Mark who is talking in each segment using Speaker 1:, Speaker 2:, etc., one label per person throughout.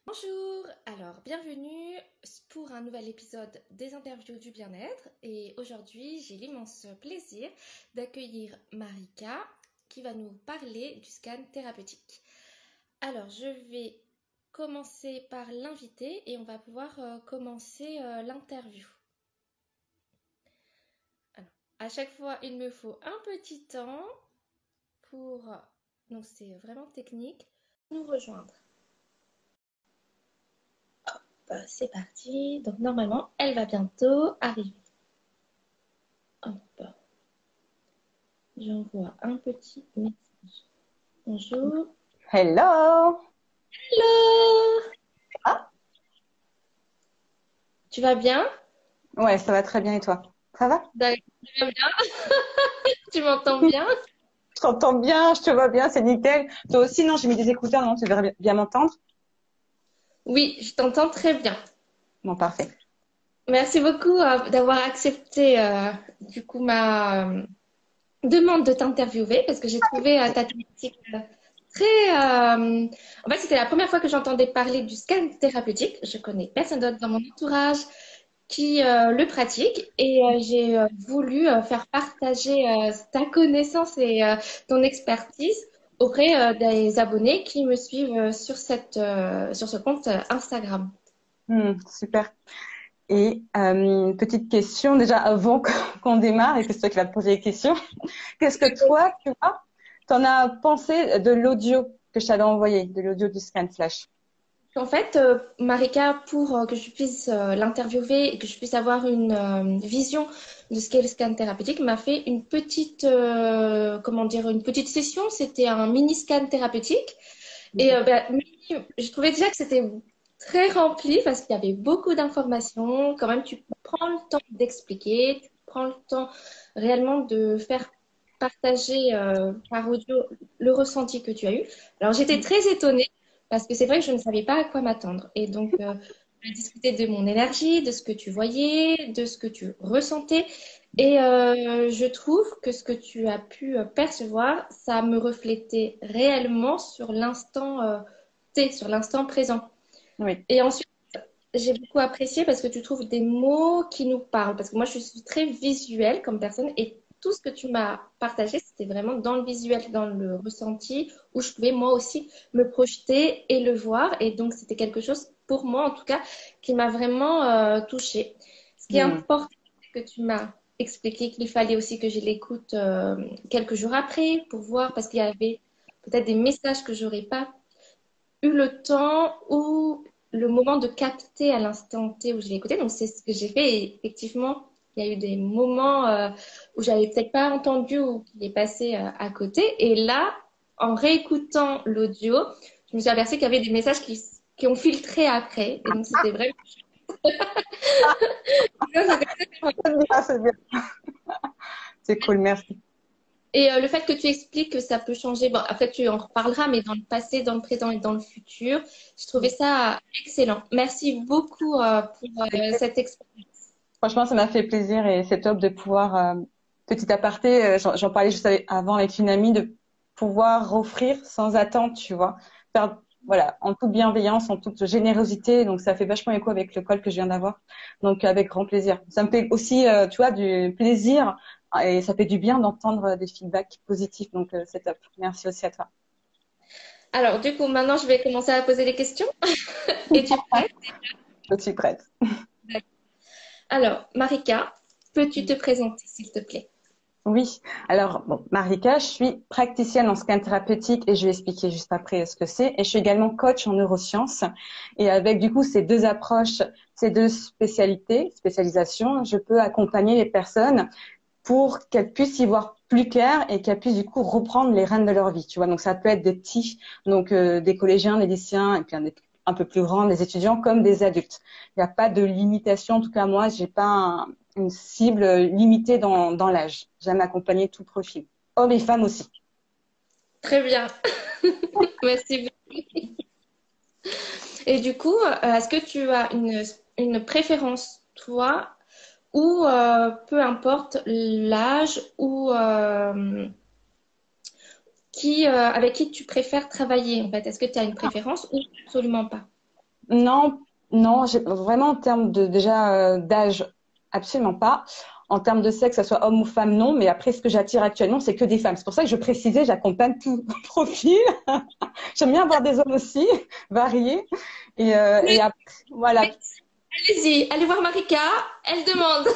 Speaker 1: Bonjour, alors bienvenue pour un nouvel épisode des interviews du bien-être et aujourd'hui j'ai l'immense plaisir d'accueillir Marika qui va nous parler du scan thérapeutique. Alors je vais commencer par l'inviter et on va pouvoir commencer l'interview. Alors, à chaque fois il me faut un petit temps pour, donc c'est vraiment technique, nous rejoindre. C'est parti. Donc normalement, elle va bientôt arriver. Hop. J'envoie un petit message. Bonjour.
Speaker 2: Hello!
Speaker 1: Hello!
Speaker 2: Ah,
Speaker 1: Tu vas bien?
Speaker 2: ouais, ça va très bien et toi? Ça va?
Speaker 1: D'accord, tu vas bien? Tu m'entends bien?
Speaker 2: Je t'entends bien, je te vois bien, c'est nickel. Toi aussi, non, j'ai mis des écouteurs, non, tu devrais bien m'entendre?
Speaker 1: Oui, je t'entends très bien.
Speaker 2: Bon, parfait.
Speaker 1: Merci beaucoup d'avoir accepté du coup ma demande de t'interviewer parce que j'ai trouvé ta thématique très... En fait, c'était la première fois que j'entendais parler du scan thérapeutique. Je connais personne d'autre dans mon entourage qui le pratique et j'ai voulu faire partager ta connaissance et ton expertise auprès des abonnés qui me suivent sur ce compte Instagram.
Speaker 2: Super. Et petite question déjà avant qu'on démarre, et que c'est toi qui vas te poser les questions. Qu'est-ce que toi, tu vois, t'en as pensé de l'audio que je t'avais envoyé, de l'audio du Scan Flash?
Speaker 1: En fait, Marika, pour que je puisse l'interviewer et que je puisse avoir une vision de ce qu'est le scan thérapeutique, m'a fait une petite, comment dire, une petite session. C'était un mini scan thérapeutique. Et je trouvais déjà que c'était très rempli parce qu'il y avait beaucoup d'informations. Quand même, tu prends le temps d'expliquer, tu prends le temps réellement de faire partager par audio le ressenti que tu as eu. Alors, j'étais très étonnée parce que c'est vrai que je ne savais pas à quoi m'attendre. Et donc, on a discuté de mon énergie, de ce que tu voyais, de ce que tu ressentais. Et je trouve que ce que tu as pu percevoir, ça me reflétait réellement sur l'instant T, sur l'instant présent.
Speaker 2: Oui.
Speaker 1: Et ensuite, j'ai beaucoup apprécié parce que tu trouves des mots qui nous parlent. Parce que moi, je suis très visuelle comme personne et tout ce que tu m'as partagé, c'était vraiment dans le visuel, dans le ressenti, où je pouvais moi aussi me projeter et le voir. Et donc, c'était quelque chose, pour moi en tout cas, qui m'a vraiment touchée. Ce qui est
Speaker 2: Hmm.
Speaker 1: important, c'est que tu m'as expliqué qu'il fallait aussi que je l'écoute quelques jours après pour voir, parce qu'il y avait peut-être des messages que j'aurais pas eu le temps ou le moment de capter à l'instant T où je l'ai écouté. Donc, c'est ce que j'ai fait. Et effectivement, il y a eu des moments où j'avais peut-être pas entendu ou qui est passé à côté. Et là, en réécoutant l'audio, je me suis aperçue qu'il y avait des messages qui ont filtré après. Et donc, c'était vraiment...
Speaker 2: C'est bien, c'est bien. C'est cool, merci.
Speaker 1: Et le fait que tu expliques que ça peut changer, bon, après tu en reparleras, mais dans le passé, dans le présent et dans le futur, j'ai trouvé ça excellent. Merci beaucoup pour cette expérience.
Speaker 2: Franchement, ça m'a fait plaisir et c'est top de pouvoir, petit aparté, j'en parlais juste avant avec une amie, de pouvoir offrir sans attente, tu vois, faire, voilà, en toute bienveillance, en toute générosité. Donc, ça fait vachement écho avec le call que je viens d'avoir. Donc, avec grand plaisir. Ça me fait aussi, tu vois, du plaisir et ça fait du bien d'entendre des feedbacks positifs. Donc, c'est top. Merci aussi à toi.
Speaker 1: Alors, du coup, maintenant, je vais commencer à poser les questions. Es-tu prête?
Speaker 2: Je suis prête.
Speaker 1: D'accord. Alors, Marika, peux-tu te présenter, s'il te plaît?
Speaker 2: Oui, alors bon, Marika, je suis praticienne en scan thérapeutique et je vais expliquer juste après ce que c'est. Et je suis également coach en neurosciences. Et avec du coup ces deux approches, ces deux spécialisations, je peux accompagner les personnes pour qu'elles puissent y voir plus clair et qu'elles puissent du coup reprendre les rênes de leur vie. Tu vois, donc ça peut être des petits, donc des collégiens, des lycéens, et puis un peu plus grands, des étudiants comme des adultes. Il n'y a pas de limitation. En tout cas, moi, j'ai pas une cible limitée dans l'âge. J'aime accompagner tout profil, hommes et femmes aussi.
Speaker 1: Très bien. Merci beaucoup. Et du coup, est-ce que tu as une préférence, toi, ou peu importe l'âge ou avec qui tu préfères travailler, en fait? Est-ce que tu as une préférence ou absolument pas?
Speaker 2: Non, non, vraiment en termes de déjà d'âge, absolument pas. En termes de sexe, que ce soit homme ou femme, non. Mais après, ce que j'attire actuellement, c'est que des femmes. C'est pour ça que je précisais, j'accompagne tout profil. J'aime bien voir des hommes aussi, variés. Et après, voilà.
Speaker 1: Allez-y, allez voir Marika, elle demande.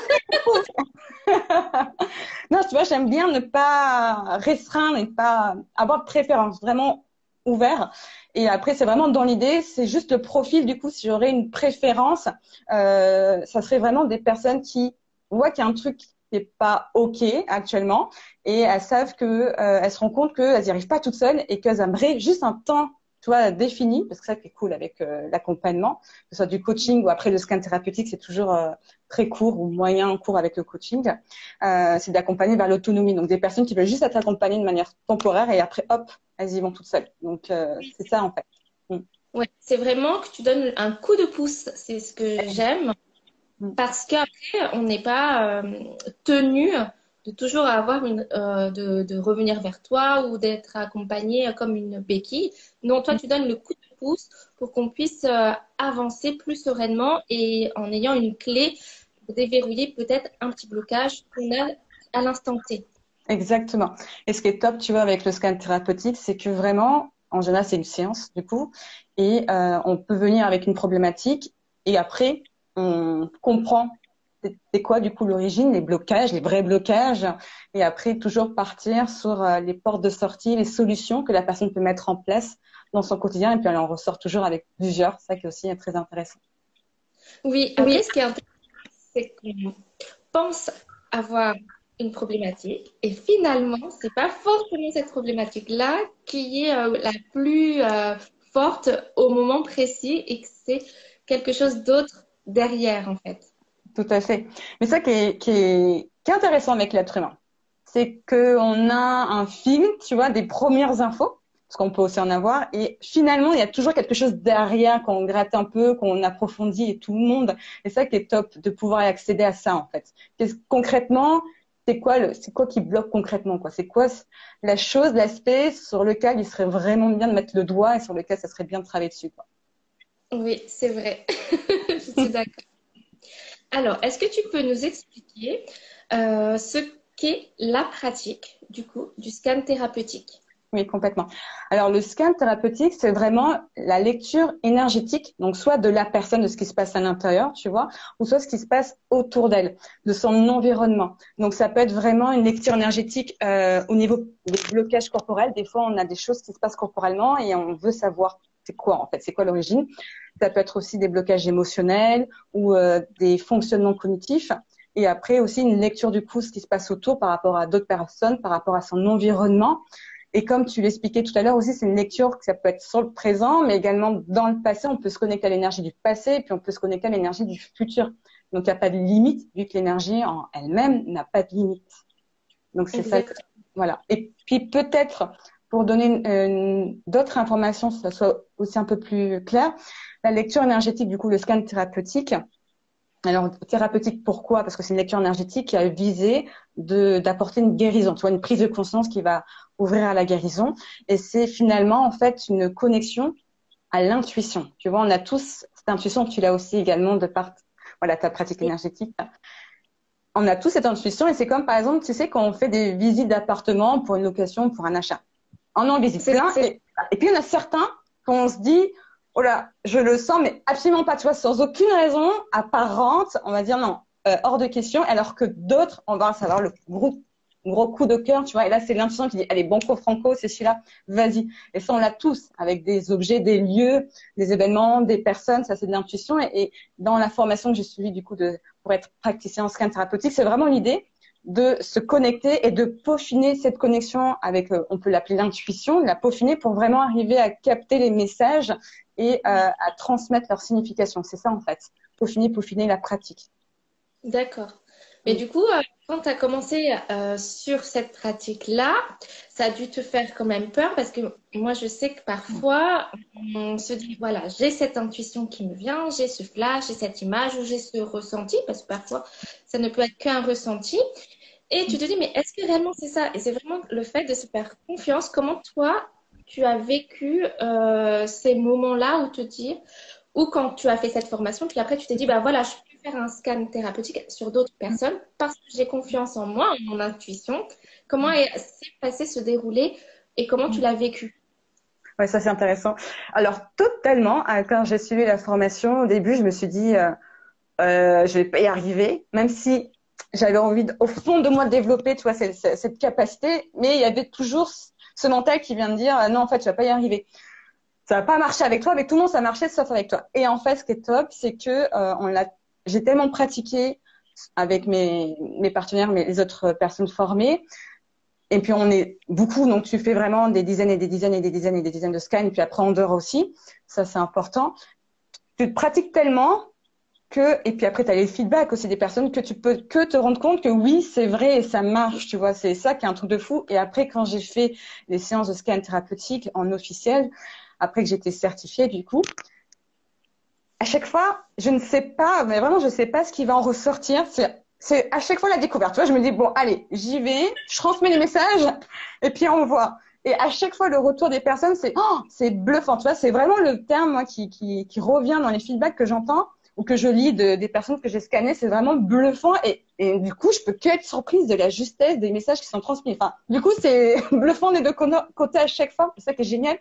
Speaker 2: Non, tu vois, j'aime bien ne pas restreindre et pas avoir de préférence, vraiment ouvert. Et après, c'est vraiment dans l'idée, c'est juste le profil. Du coup, si j'aurais une préférence, ça serait vraiment des personnes qui voient qu'il y a un truc qui n'est pas OK actuellement et elles savent que, elles se rendent compte qu'elles n'y arrivent pas toutes seules et qu'elles aimeraient juste un temps, tu vois, défini, parce que ça qui est cool avec l'accompagnement, que ce soit du coaching ou après le scan thérapeutique, c'est toujours très court ou moyen court avec le coaching, c'est d'accompagner vers l'autonomie. Donc des personnes qui veulent juste être accompagnées de manière temporaire et après, hop, elles y vont toutes seules. Donc c'est ça en fait. Mm.
Speaker 1: Ouais, c'est vraiment que tu donnes un coup de pouce, c'est ce que j'aime,
Speaker 2: Mm.
Speaker 1: parce qu'après, on n'est pas tenu de toujours avoir de revenir vers toi ou d'être accompagné comme une béquille. Non, toi, tu donnes le coup de pouce pour qu'on puisse avancer plus sereinement et en ayant une clé pour déverrouiller peut-être un petit blocage qu'on a à l'instant T.
Speaker 2: Exactement. Et ce qui est top, tu vois, avec le scan thérapeutique, c'est que vraiment, en général, c'est une séance du coup, et on peut venir avec une problématique et après, on comprend c'est quoi du coup l'origine, les blocages, les vrais blocages, et après toujours partir sur les portes de sortie, les solutions que la personne peut mettre en place dans son quotidien, et puis elle en ressort toujours avec plusieurs, ça qui est aussi très intéressant.
Speaker 1: Oui, après, ce qui est intéressant, c'est qu'on pense avoir une problématique et finalement, c'est pas forcément cette problématique-là qui est la plus forte au moment précis et que c'est quelque chose d'autre derrière en fait.
Speaker 2: Tout à fait. Mais ça qui est intéressant avec l'être humain, c'est qu'on a un film, tu vois, des premières infos, parce qu'on peut aussi en avoir, et finalement, il y a toujours quelque chose derrière qu'on gratte un peu, qu'on approfondit, et tout le monde. Et ça qui est top, de pouvoir y accéder à ça, en fait. Concrètement, c'est quoi qui bloque concrètement, quoi? C'est quoi la chose, l'aspect sur lequel il serait vraiment bien de mettre le doigt et sur lequel ça serait bien de travailler dessus, quoi.
Speaker 1: Oui, c'est vrai. Je suis d'accord. Alors, est-ce que tu peux nous expliquer ce qu'est la pratique du coup du scan thérapeutique?
Speaker 2: Oui, complètement. Alors, le scan thérapeutique, c'est vraiment la lecture énergétique, donc soit de la personne, de ce qui se passe à l'intérieur, tu vois, ou soit ce qui se passe autour d'elle, de son environnement. Donc, ça peut être vraiment une lecture énergétique au niveau des blocages corporels. Des fois, on a des choses qui se passent corporellement et on veut savoir c'est quoi en fait, c'est quoi l'origine. Ça peut être aussi des blocages émotionnels ou des fonctionnements cognitifs. Et après aussi une lecture du coup, ce qui se passe autour par rapport à d'autres personnes, par rapport à son environnement. Et comme tu l'expliquais tout à l'heure aussi, c'est une lecture que ça peut être sur le présent, mais également dans le passé. On peut se connecter à l'énergie du passé, et puis on peut se connecter à l'énergie du futur. Donc, il n'y a pas de limite, vu que l'énergie en elle-même n'a pas de limite. Donc, c'est ça.
Speaker 1: Exact.
Speaker 2: Voilà. Et puis, peut-être, pour donner d'autres informations, que ça soit aussi un peu plus clair, la lecture énergétique, du coup, le scan thérapeutique. Alors, thérapeutique, pourquoi? Parce que c'est une lecture énergétique qui a visé d'apporter une guérison, tu vois, une prise de conscience qui va ouvrir à la guérison. Et c'est finalement, en fait, une connexion à l'intuition. Tu vois, on a tous cette intuition, tu l'as aussi également de par, voilà, ta pratique énergétique. On a tous cette intuition et c'est comme, par exemple, tu sais, quand on fait des visites d'appartement pour une location, pour un achat. On en visite plein et puis il y en a certains qu'on se dit, oh là, je le sens, mais absolument pas, tu vois, sans aucune raison apparente, on va dire non, hors de question, alors que d'autres, on va savoir le gros coup de cœur, tu vois, et là, c'est l'intuition qui dit, allez, banco franco, c'est celui-là, vas-y. Et ça, on l'a tous, avec des objets, des lieux, des événements, des personnes, ça, c'est de l'intuition. Et dans la formation que j'ai suivie, du coup, pour être praticien en scan thérapeutique, c'est vraiment l'idée de se connecter et de peaufiner cette connexion avec, on peut l'appeler l'intuition, la peaufiner pour vraiment arriver à capter les messages et à transmettre leur signification. C'est ça en fait, peaufiner la pratique.
Speaker 1: D'accord. Mais
Speaker 2: Mm.
Speaker 1: du coup, quand tu as commencé sur cette pratique-là, ça a dû te faire quand même peur parce que moi, je sais que parfois, on se dit, voilà, j'ai cette intuition qui me vient, j'ai ce flash, j'ai cette image ou j'ai ce ressenti, parce que parfois, ça ne peut être qu'un ressenti. Et tu te dis, mais est-ce que réellement c'est ça? Et c'est vraiment le fait de se faire confiance. Comment toi, tu as vécu ces moments-là où te dire, ou quand tu as fait cette formation, puis après tu t'es dit, bah voilà, je peux faire un scan thérapeutique sur d'autres personnes parce que j'ai confiance en moi, en mon intuition. Comment s'est passé se dérouler et comment tu l'as vécu?
Speaker 2: Ouais, ça c'est intéressant. Alors totalement, quand j'ai suivi la formation, au début, je me suis dit, je vais pas y arriver, même si j'avais envie, au fond de moi, de développer, tu vois, cette capacité, mais il y avait toujours ce mental qui vient de dire, non, en fait, tu vas pas y arriver. Ça va pas marcher avec toi, avec tout le monde, ça marchait sauf avec toi. Et en fait, ce qui est top, c'est que j'ai tellement pratiqué avec mes partenaires, les autres personnes formées. Et puis on est beaucoup, donc tu fais vraiment des dizaines et des dizaines et des dizaines et des dizaines de scans, et puis après en dehors aussi, ça c'est important. Tu te pratiques tellement et puis après tu as les feedbacks aussi des personnes que tu peux que te rendre compte que oui, c'est vrai et ça marche, tu vois, c'est ça qui est un truc de fou. Et après quand j'ai fait les séances de scan thérapeutique en officiel, après que j'étais certifiée du coup, à chaque fois, je ne sais pas, mais vraiment, je sais pas ce qui va en ressortir. C'est à chaque fois la découverte. Tu vois, je me dis, bon, allez, j'y vais, je transmets les messages, et puis on voit. Et à chaque fois, le retour des personnes, c'est bluffant. Tu vois, c'est vraiment le terme, moi, qui revient dans les feedbacks que j'entends ou que je lis des personnes que j'ai scannées. C'est vraiment bluffant. Et du coup, je peux que être surprise de la justesse des messages qui sont transmis. Enfin, du coup, c'est bluffant des deux côtés à chaque fois. C'est ça qui est génial.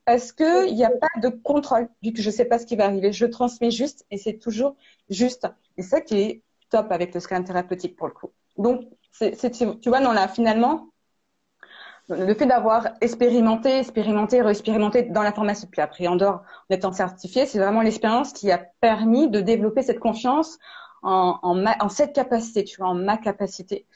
Speaker 2: Parce que il n'y a pas de contrôle, vu que je sais pas ce qui va arriver. Je transmets juste et c'est toujours juste. Et ça qui est top avec le scan thérapeutique pour le coup. Donc, tu vois, finalement, le fait d'avoir expérimenté, re-expérimenté dans la formation, puis après en dehors, en étant certifié, c'est vraiment l'expérience qui a permis de développer cette confiance en cette capacité, tu vois, en ma capacité.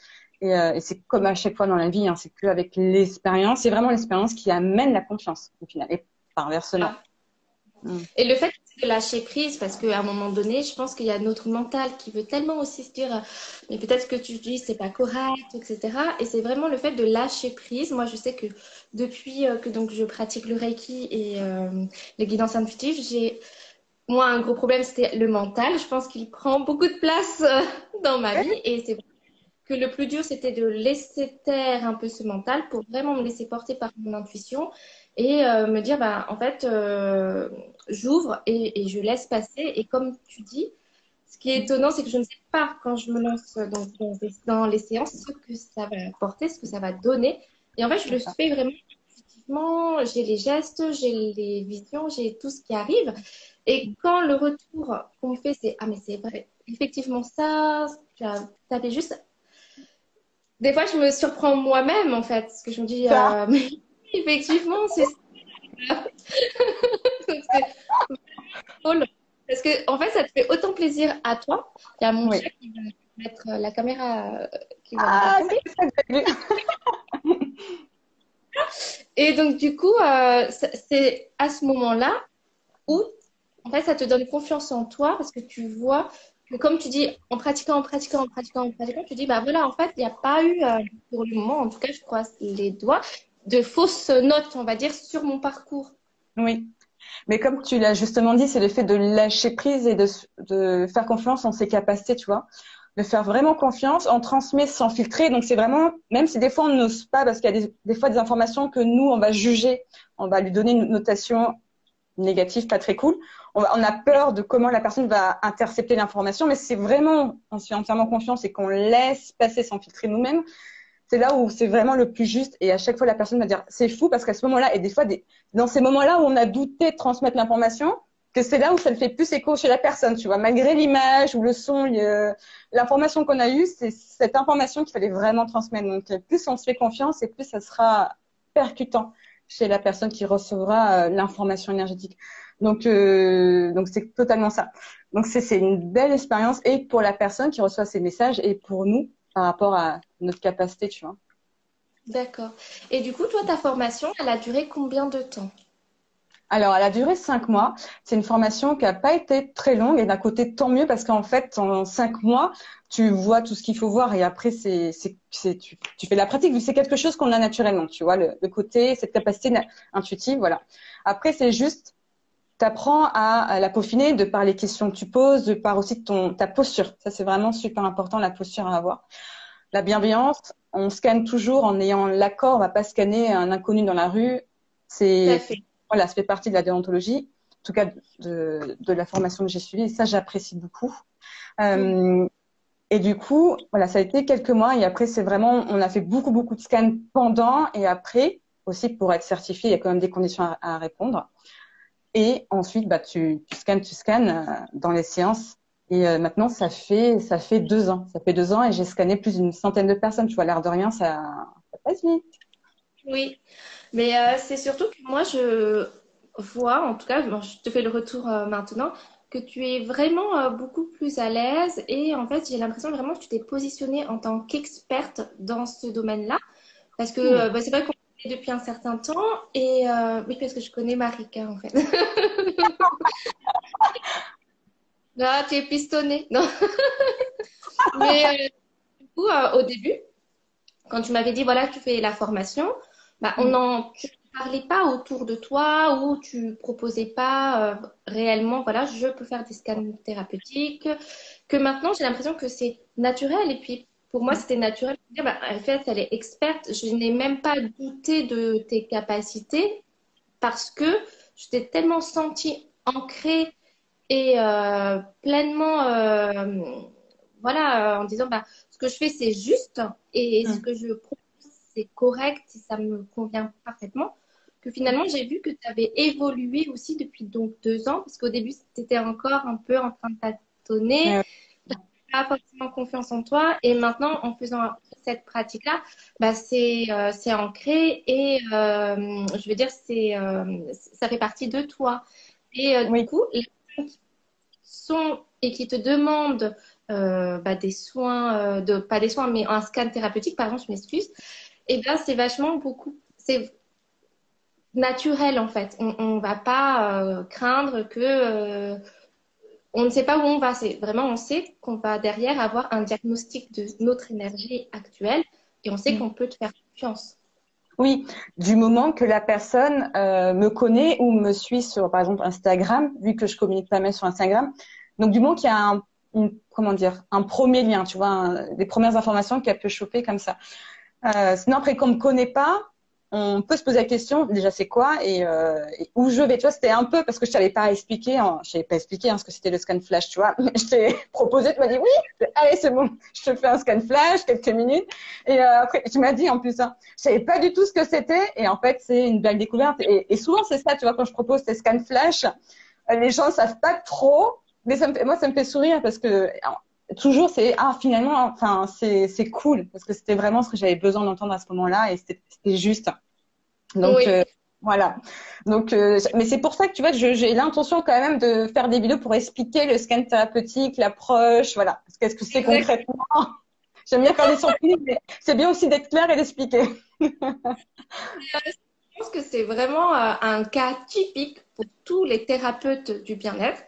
Speaker 2: Et c'est comme à chaque fois dans la vie, hein, c'est qu'avec l'expérience, c'est vraiment l'expérience qui amène la confiance au final, et pas inversement.
Speaker 1: Ah. Et le fait de lâcher prise, parce qu'à un moment donné, je pense qu'il y a notre mental qui veut tellement aussi se dire, mais peut-être que tu dis c'est pas correct, etc. Et c'est vraiment le fait de lâcher prise. Moi, je sais que depuis que donc je pratique le Reiki et les guidances intuitives, moi un gros problème c'était le mental. Je pense qu'il prend beaucoup de place dans ma vie et c'est vrai que le plus dur c'était de laisser taire un peu ce mental pour vraiment me laisser porter par mon intuition et me dire bah en fait j'ouvre et je laisse passer et comme tu dis ce qui est étonnant c'est que je ne sais pas quand je me lance dans les séances ce que ça va apporter ce que ça va donner et en fait je le fais vraiment intuitivement j'ai les gestes j'ai les visions j'ai tout ce qui arrive et quand le retour qu'on me fait c'est ah mais c'est vrai effectivement ça t'avais juste des fois je me surprends moi-même en fait parce que je me dis
Speaker 2: Ça,
Speaker 1: mais effectivement c'est ça. Donc, c'est drôle. Parce que, en fait, ça te fait autant plaisir à toi. Il y a mon
Speaker 2: oui.
Speaker 1: chat qui va mettre la caméra qui va
Speaker 2: Ah,
Speaker 1: tomber.
Speaker 2: c'est ça que j'ai vu.
Speaker 1: Et donc, du coup, c'est à ce moment-là où, en fait, ça te donne confiance en toi parce que tu vois que, comme tu dis, en pratiquant, en pratiquant, en pratiquant, en pratiquant, tu dis, bah voilà, en fait, il n'y a pas eu, pour le moment, en tout cas, je croise les doigts, de fausses notes, on va dire, sur mon parcours.
Speaker 2: Oui. Mais comme tu l'as justement dit, c'est le fait de lâcher prise et de faire confiance en ses capacités, tu vois. De faire vraiment confiance, on transmet sans filtrer. Donc c'est vraiment, même si des fois on n'ose pas, parce qu'il y a des fois des informations que nous, on va juger, on va lui donner une notation négative, pas très cool. On a peur de comment la personne va intercepter l'information, mais c'est vraiment, on se fait entièrement confiance et qu'on laisse passer sans filtrer nous-mêmes, c'est là où c'est vraiment le plus juste. Et à chaque fois, la personne va dire, c'est fou parce qu'à ce moment-là, et des fois, dans ces moments-là où on a douté de transmettre l'information, que c'est là où ça le fait plus écho chez la personne, tu vois, malgré l'image ou le son, l'information qu'on a eue, c'est cette information qu'il fallait vraiment transmettre. Donc, plus on se fait confiance et plus ça sera percutant chez la personne qui recevra l'information énergétique. Donc c'est totalement ça. Donc c'est une belle expérience et pour la personne qui reçoit ces messages et pour nous par rapport à notre capacité, tu vois.
Speaker 1: D'accord. Et du coup, toi, ta formation, elle a duré combien de temps?
Speaker 2: Alors, elle a duré 5 mois. C'est une formation qui n'a pas été très longue et d'un côté, tant mieux parce qu'en fait, en 5 mois, tu vois tout ce qu'il faut voir et après, tu fais de la pratique vu que c'est quelque chose qu'on a naturellement, tu vois, le côté, cette capacité intuitive, voilà. Après, c'est juste, t'apprends à la peaufiner de par les questions que tu poses, de par aussi ta posture. Ça, c'est vraiment super important, la posture à avoir. La bienveillance, on scanne toujours en ayant l'accord, on va pas scanner un inconnu dans la rue.
Speaker 1: Tout à
Speaker 2: C'est
Speaker 1: fait.
Speaker 2: voilà, ça fait partie de la déontologie. tout cas de la formation que j'ai suivie. Et ça, j'apprécie beaucoup. Et du coup, voilà, ça a été quelques mois. Et après, c'est vraiment, on a fait beaucoup, beaucoup de scans pendant et après. Aussi, pour être certifié, il y a quand même des conditions à répondre. Et ensuite, bah, tu scannes dans les séances. Et maintenant, ça fait 2 ans. Ça fait 2 ans et j'ai scanné plus d'une centaine de personnes. Tu vois, l'air de rien, ça passe vite.
Speaker 1: Oui, mais c'est surtout que moi, je vois, en tout cas, bon, je te fais le retour maintenant, que tu es vraiment beaucoup plus à l'aise et en fait, j'ai l'impression vraiment que tu t'es positionnée en tant qu'experte dans ce domaine-là. Parce que
Speaker 2: Hmm.
Speaker 1: bah, c'est vrai qu'on est depuis un certain temps et oui, parce que je connais Marika en fait. Là, tu es pistonnée. Non. Mais du coup, au début, quand tu m'avais dit, voilà, tu fais la formation, bah,
Speaker 2: Hmm.
Speaker 1: tu ne parlais pas autour de toi ou tu proposais pas réellement, voilà, je peux faire des scans thérapeutiques. Que maintenant, j'ai l'impression que c'est naturel. Et puis, pour moi, c'était naturel de dire, bah, en fait, elle est experte. Je n'ai même pas douté de tes capacités parce que je t'ai tellement sentie ancrée et pleinement, voilà, en disant, bah, ce que je fais, c'est juste et ce
Speaker 2: Hmm.
Speaker 1: que je propose, c'est correct et ça me convient parfaitement. Que finalement, j'ai vu que tu avais évolué aussi depuis donc 2 ans, parce qu'au début, tu étais encore un peu en train de tâtonner,
Speaker 2: Ouais.
Speaker 1: pas forcément confiance en toi, et maintenant, en faisant cette pratique-là, bah, c'est ancré et je veux dire, ça fait partie de toi. Et du
Speaker 2: Oui.
Speaker 1: coup, les personnes qui sont et qui te demandent bah, des soins, pas des soins, mais un scan thérapeutique, par exemple, je m'excuse, et ben c'est vachement beaucoup, c'est naturel en fait. On va pas craindre que on ne sait pas où on va. C'est vraiment, on sait qu'on va derrière avoir un diagnostic de notre énergie actuelle et on sait
Speaker 2: Hmm.
Speaker 1: qu'on peut te faire confiance.
Speaker 2: Oui, du moment que la personne me connaît ou me suit sur, par exemple, Instagram, vu que je communique pas mal sur Instagram. Donc, du moment qu'il y a comment dire, un premier lien, tu vois, des premières informations qu'elle peut choper comme ça. Sinon, après, qu'on me connaît pas, on peut se poser la question, déjà, c'est quoi et où je vais. Tu vois, c'était un peu parce que je t'avais pas expliqué, je t'avais pas expliqué ce que c'était le scan flash, tu vois. Mais je t'ai proposé, tu m'as dit oui, allez, c'est bon, je te fais un scan flash, quelques minutes. Et après, tu m'as dit en plus, je savais pas du tout ce que c'était. Et en fait, c'est une belle découverte. Et souvent, c'est ça, tu vois, quand je propose ces scans flash, les gens savent pas trop. Mais moi, ça me fait sourire parce que toujours c'est finalement enfin c'est cool parce que c'était vraiment ce que j'avais besoin d'entendre à ce moment-là et c'était juste donc
Speaker 1: Oui,
Speaker 2: voilà donc mais c'est pour ça que tu vois que j'ai l'intention quand même de faire des vidéos pour expliquer le scan thérapeutique, l'approche, voilà, qu'est-ce que c'est
Speaker 1: exact.
Speaker 2: concrètement. J'aime bien faire des surprises mais c'est bien aussi d'être clair et d'expliquer.
Speaker 1: Je pense que c'est vraiment un cas typique pour tous les thérapeutes du bien-être.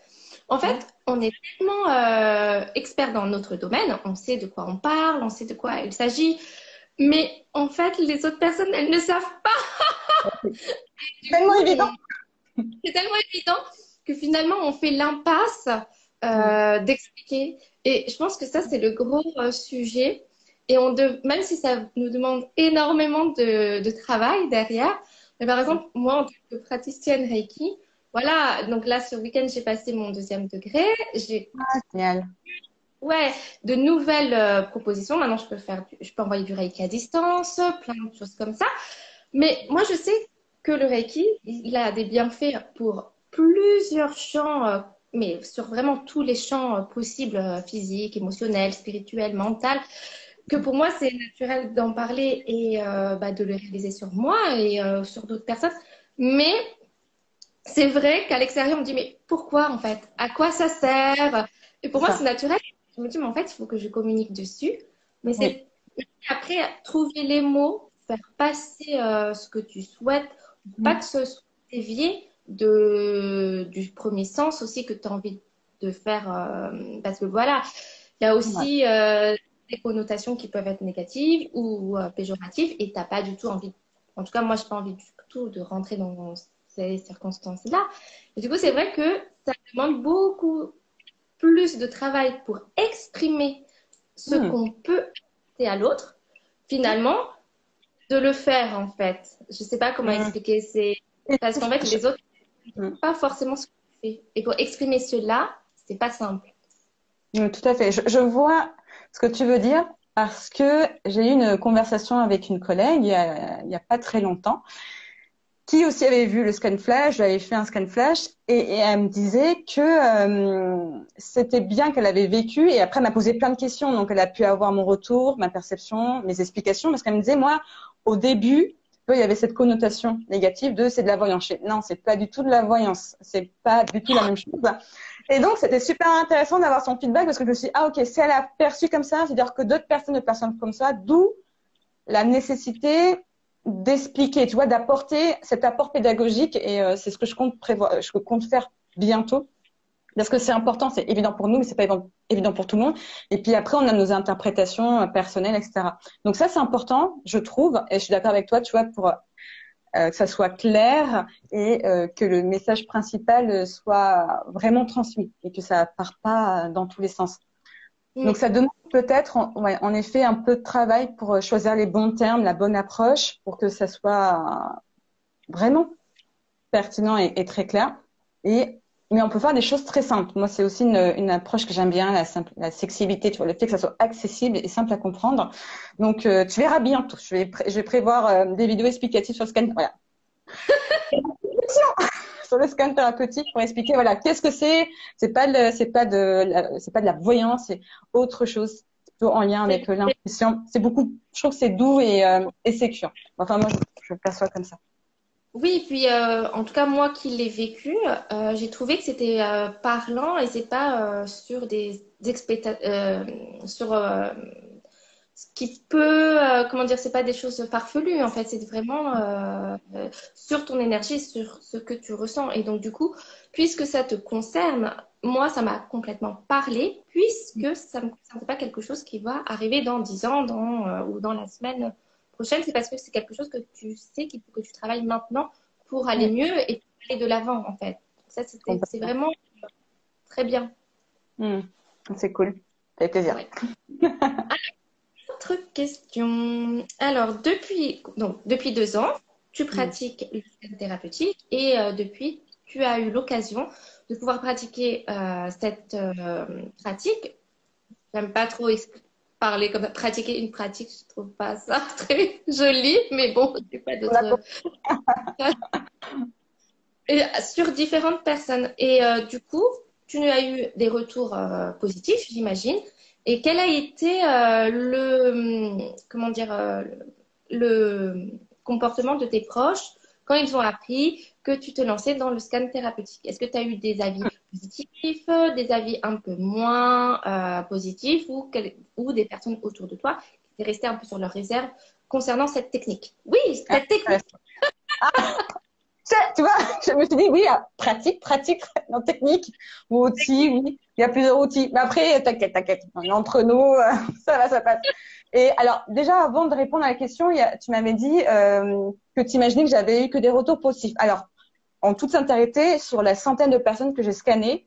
Speaker 1: En fait, on est tellement expert dans notre domaine, on sait de quoi on parle, on sait de quoi il s'agit, mais en fait, les autres personnes, elles ne savent pas. Du
Speaker 2: Tellement
Speaker 1: coup,
Speaker 2: évident.
Speaker 1: c'est tellement évident que finalement, on fait l'impasse d'expliquer. Et je pense que ça, c'est le gros sujet. Et même si ça nous demande énormément de travail derrière, mais par exemple, moi, en tant que praticienne Reiki, voilà, donc là, ce week-end, j'ai passé mon deuxième degré. J'ai,
Speaker 2: Génial.
Speaker 1: ouais, de nouvelles propositions. Maintenant, je peux envoyer du Reiki à distance, plein de choses comme ça. Mais moi, je sais que le Reiki, il a des bienfaits pour plusieurs champs, mais sur vraiment tous les champs possibles, physiques, émotionnels, spirituels, mental, que pour moi, c'est naturel d'en parler et bah, de le réaliser sur moi et sur d'autres personnes. Mais c'est vrai qu'à l'extérieur, on me dit, mais pourquoi en fait? À quoi ça sert? Et pour
Speaker 2: C'est
Speaker 1: moi, c'est
Speaker 2: ça.
Speaker 1: naturel. Je me dis, mais en fait, il faut que je communique dessus. Mais
Speaker 2: Oui.
Speaker 1: c'est après trouver les mots, faire passer ce que tu souhaites, pas que
Speaker 2: Mm.
Speaker 1: ce soit dévié du premier sens aussi que tu as envie de faire. Parce que voilà, il y a
Speaker 2: Ouais.
Speaker 1: aussi des connotations qui peuvent être négatives ou péjoratives et tu n'as pas du tout envie. En tout cas, moi, je n'ai pas envie du tout de rentrer dans ces circonstances-là. Et du coup, c'est vrai que ça demande beaucoup plus de travail pour exprimer ce
Speaker 2: Mm.
Speaker 1: qu'on peut apporter à l'autre, finalement, de le faire en fait. Je sais pas comment
Speaker 2: Mm.
Speaker 1: expliquer. C'est
Speaker 2: Et
Speaker 1: parce qu'en fait, les autres
Speaker 2: je-
Speaker 1: ne pas forcément ce qu'on fait. Et pour exprimer cela, c'est pas simple.
Speaker 2: Tout à fait. Je vois ce que tu veux dire parce que j'ai eu une conversation avec une collègue il y a pas très longtemps qui aussi avait vu le scan flash, j'avais fait un scan flash et elle me disait que c'était bien qu'elle avait vécu et après elle m'a posé plein de questions donc elle a pu avoir mon retour, ma perception, mes explications parce qu'elle me disait moi au début il y avait cette connotation négative de c'est de la voyance. Non, c'est pas du tout de la voyance, c'est pas du tout la même chose. Et donc c'était super intéressant d'avoir son feedback parce que je me suis dit, ah ok, si elle a perçu comme ça, c'est-à-dire que d'autres personnes le perçoivent comme ça, d'où la nécessité d'expliquer, tu vois, d'apporter cet apport pédagogique et c'est ce que je compte prévoir, je compte faire bientôt parce que c'est important, c'est évident pour nous, mais c'est pas évident pour tout le monde. Et puis après, on a nos interprétations personnelles, etc. Donc ça, c'est important, je trouve, et je suis d'accord avec toi, tu vois, pour que ça soit clair et que le message principal soit vraiment transmis et que ça part pas dans tous les sens. Donc, ça demande peut-être, ouais, en effet, un peu de travail pour choisir les bons termes, la bonne approche, pour que ça soit vraiment pertinent et très clair. Mais on peut faire des choses très simples. Moi, c'est aussi une approche que j'aime bien, la sexualité, tu vois, le fait que ça soit accessible et simple à comprendre. Donc, tu verras bientôt. Je vais prévoir des vidéos explicatives sur le scan. Voilà. Sur le scan thérapeutique pour expliquer voilà qu'est-ce que c'est pas de la voyance, c'est autre chose plutôt en lien avec l'intuition. C'est beaucoup, je trouve que c'est doux et sécure. Enfin moi je le perçois comme ça.
Speaker 1: Oui, puis en tout cas, moi qui l'ai vécu, j'ai trouvé que c'était parlant et c'est pas sur des sur ce qui peut, comment dire, c'est pas des choses farfelues en fait, c'est vraiment sur ton énergie, sur ce que tu ressens. Et donc, du coup, puisque ça te concerne, moi, ça m'a complètement parlé, puisque ça ne me concerne pas quelque chose qui va arriver dans 10 ans ou dans la semaine prochaine. C'est parce que c'est quelque chose que tu sais qu'il faut que tu travailles maintenant pour aller
Speaker 2: Mm.
Speaker 1: mieux et pour aller de l'avant en fait. Ça, c'est
Speaker 2: Complètement.
Speaker 1: vraiment très bien.
Speaker 2: Mm. C'est cool. Ça fait plaisir.
Speaker 1: Ouais. Autre question. Alors, depuis 2 ans, tu
Speaker 2: Mm.
Speaker 1: pratiques le scan thérapeutique et depuis, tu as eu l'occasion de pouvoir pratiquer cette pratique. J'aime pas trop parler comme pratiquer une pratique, je trouve pas ça très joli, mais bon, c'est pas
Speaker 2: On a
Speaker 1: d'autres. Et sur différentes personnes. Et du coup, tu as eu des retours positifs, j'imagine. Et quel a été comment dire, le comportement de tes proches quand ils ont appris que tu te lançais dans le scan thérapeutique? Est-ce que tu as eu des avis positifs, des avis un peu moins positifs ou des personnes autour de toi qui étaient restées un peu sur leur réserve concernant cette technique? Oui, cette technique.
Speaker 2: Tu vois, je me suis dit, oui, pratique, non, technique, ou outil, oui, il y a plusieurs outils. Mais après, t'inquiète, entre nous, ça passe. Et alors, déjà, avant de répondre à la question, tu m'avais dit que tu imaginais que j'avais eu que des retours positifs. Alors, en toute sincérité, sur la centaine de personnes que j'ai scannées,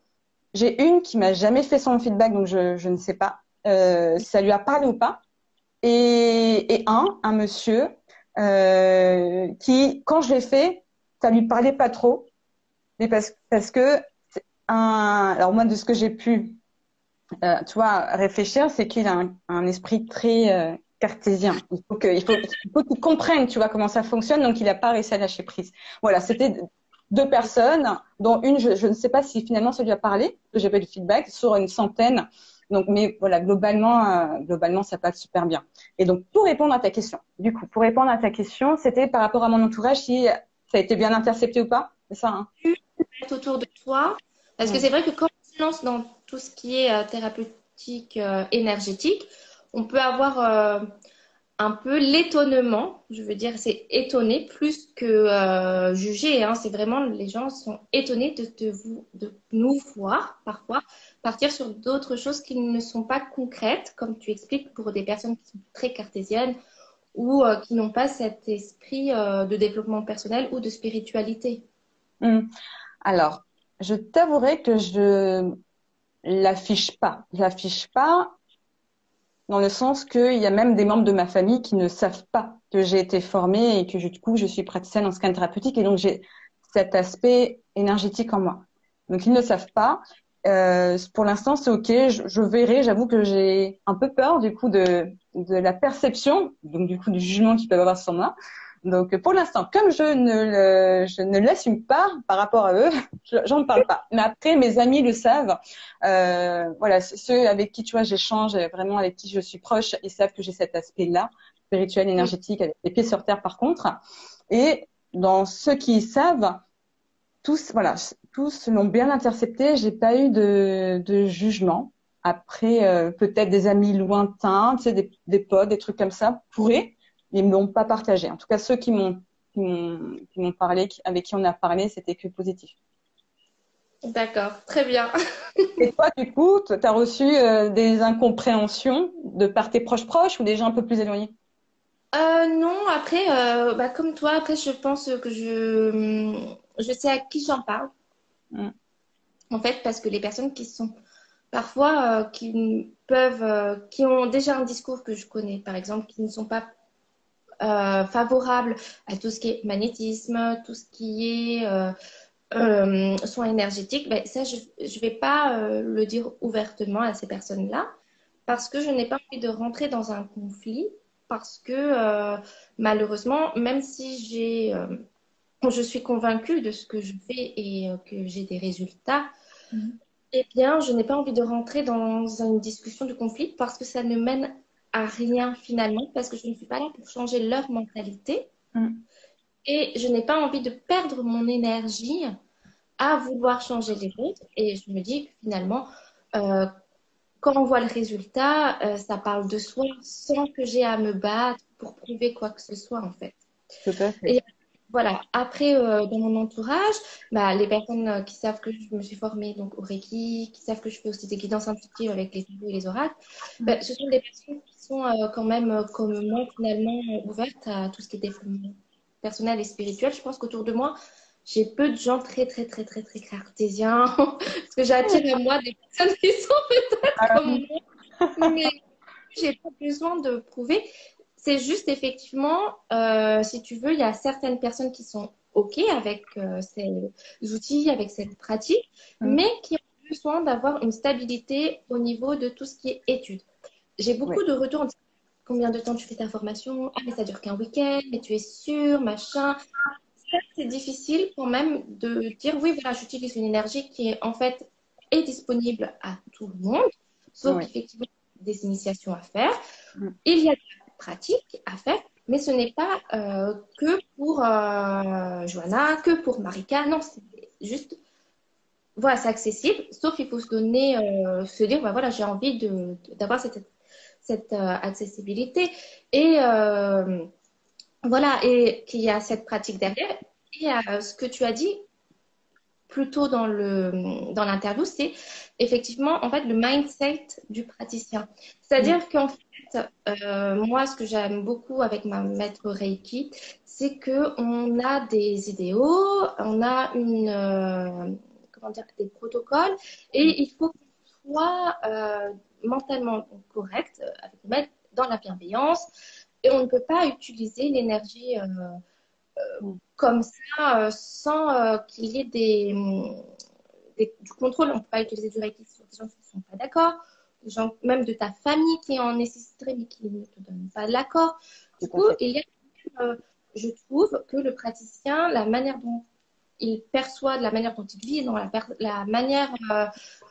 Speaker 2: j'ai une qui m'a jamais fait son feedback, donc je ne sais pas si ça lui a parlé ou pas. Et un monsieur qui, quand je l'ai fait, ça lui parlait pas trop, mais parce que alors moi de ce que j'ai pu, tu vois, réfléchir, c'est qu'il a un esprit très cartésien. Il faut qu'il comprenne, tu vois, comment ça fonctionne, donc il a pas réussi à lâcher prise. Voilà, c'était deux personnes, dont une, je ne sais pas si finalement ça lui a parlé, parce que j'ai pas eu de feedback sur une centaine. Donc, mais voilà, globalement, ça passe super bien. Et donc, pour répondre à ta question, c'était par rapport à mon entourage, si ça a été bien intercepté ou pas, c'est ça, hein?
Speaker 1: Autour de toi. Parce que
Speaker 2: Mm.
Speaker 1: c'est vrai que quand on se lance dans tout ce qui est thérapeutique énergétique, on peut avoir un peu l'étonnement. Je veux dire, c'est étonné plus que juger. Hein. C'est vraiment, les gens sont étonnés de nous voir parfois partir sur d'autres choses qui ne sont pas concrètes, comme tu expliques, pour des personnes qui sont très cartésiennes ou qui n'ont pas cet esprit de développement personnel ou de spiritualité.
Speaker 2: Mm. Alors, je t'avouerai que je l'affiche pas. Je l'affiche pas dans le sens qu'il y a même des membres de ma famille qui ne savent pas que j'ai été formée et que du coup, je suis praticienne en scan thérapeutique et donc j'ai cet aspect énergétique en moi. Donc ils ne savent pas. Pour l'instant, c'est ok. Je verrai. J'avoue que j'ai un peu peur du coup de la perception, donc du coup du jugement qu'ils peuvent avoir sur moi. Donc pour l'instant, comme je ne l'assume pas par rapport à eux, j'en parle pas. Mais après, mes amis le savent. Voilà, ceux avec qui tu vois j'échange, vraiment avec qui je suis proche, ils savent que j'ai cet aspect-là, spirituel, énergétique, avec les pieds sur terre par contre. Et dans ceux qui savent, tous, voilà, tous l'ont bien intercepté. J'ai pas eu de jugement. Après, peut-être des amis lointains, tu sais, des potes, des trucs comme ça, pourraient, mais ils me l'ont pas partagé. En tout cas, ceux qui m'ont parlé, avec qui on a parlé, c'était que positif.
Speaker 1: D'accord, très bien.
Speaker 2: Et toi, du coup, tu as reçu des incompréhensions de par tes proches ou des gens un peu plus éloignés?
Speaker 1: Non, après, bah, comme toi, après, je pense que je sais à qui j'en parle,
Speaker 2: Mm.
Speaker 1: en fait, parce que les personnes qui sont parfois, qui peuvent, qui ont déjà un discours que je connais, par exemple, qui ne sont pas favorables à tout ce qui est magnétisme, tout ce qui est soins énergétiques, ben, ça, je ne vais pas le dire ouvertement à ces personnes-là parce que je n'ai pas envie de rentrer dans un conflit parce que malheureusement, même si je suis convaincue de ce que je fais et que j'ai des résultats,
Speaker 2: Mhm.
Speaker 1: eh bien, je n'ai pas envie de rentrer dans une discussion de conflit parce que ça ne mène à rien finalement, parce que je ne suis pas là pour changer leur mentalité
Speaker 2: Mm.
Speaker 1: et je n'ai pas envie de perdre mon énergie à vouloir changer les autres. Et je me dis que finalement, euh, quand on voit le résultat, ça parle de soi sans que j'ai à me battre pour prouver quoi que ce soit en fait.
Speaker 2: Tout à fait.
Speaker 1: Et voilà, après, dans mon entourage, bah, les personnes qui savent que je me suis formée donc, au Reiki, qui savent que je fais aussi des guidances intuitives avec les tableaux et les oracles, bah, ce sont des personnes qui sont quand même, comme moi, finalement, ouvertes à tout ce qui est développement personnel et spirituel. Je pense qu'autour de moi, j'ai peu de gens très, très, très, très, très cartésiens, parce que j'attire à moi des personnes qui sont peut-être
Speaker 2: Ah,
Speaker 1: comme moi, mais j'ai pas besoin de prouver. C'est juste effectivement, si tu veux, il y a certaines personnes qui sont OK avec ces outils, avec cette pratique,
Speaker 2: mm.
Speaker 1: mais qui ont besoin d'avoir une stabilité au niveau de tout ce qui est études. J'ai
Speaker 2: Oui,
Speaker 1: beaucoup de retours en disant combien de temps tu fais ta formation? Ah, mais ça dure qu'un week-end, mais tu es sûr, machin. Ça, c'est difficile quand même de dire oui, voilà, j'utilise une énergie qui est en fait est disponible à tout le monde, sauf
Speaker 2: oui.
Speaker 1: qu'effectivement, des initiations à faire.
Speaker 2: Mm.
Speaker 1: Il y a des pratiques à faire, mais ce n'est pas que pour Johanna, que pour Marika. Non, c'est juste, voilà, c'est accessible, sauf il faut se donner, se dire, bah, voilà, j'ai envie d'avoir cette accessibilité. Et voilà, et qu'il y a cette pratique derrière. Et ce que tu as dit plus tôt dans l'interview, c'est effectivement en fait le mindset du praticien.
Speaker 2: Mm.
Speaker 1: C'est-à-dire qu'en fait, moi, ce que j'aime beaucoup avec ma maître Reiki, c'est que on a des idéaux, on a comment dire, des protocoles,
Speaker 2: Mm.
Speaker 1: et il faut qu'on soit mentalement correct, avec dans la bienveillance, et on ne peut pas utiliser l'énergie
Speaker 2: Mm.
Speaker 1: comme ça, sans qu'il y ait du contrôle. On ne peut pas utiliser du Reiki sur des gens qui ne sont pas d'accord, des gens même de ta famille qui en nécessiteraient mais qui ne te donnent pas l'accord. Du
Speaker 2: Tout à
Speaker 1: coup,
Speaker 2: fait.
Speaker 1: il y a, je trouve que le praticien, la manière dont il perçoit, de la manière dont il vit, la manière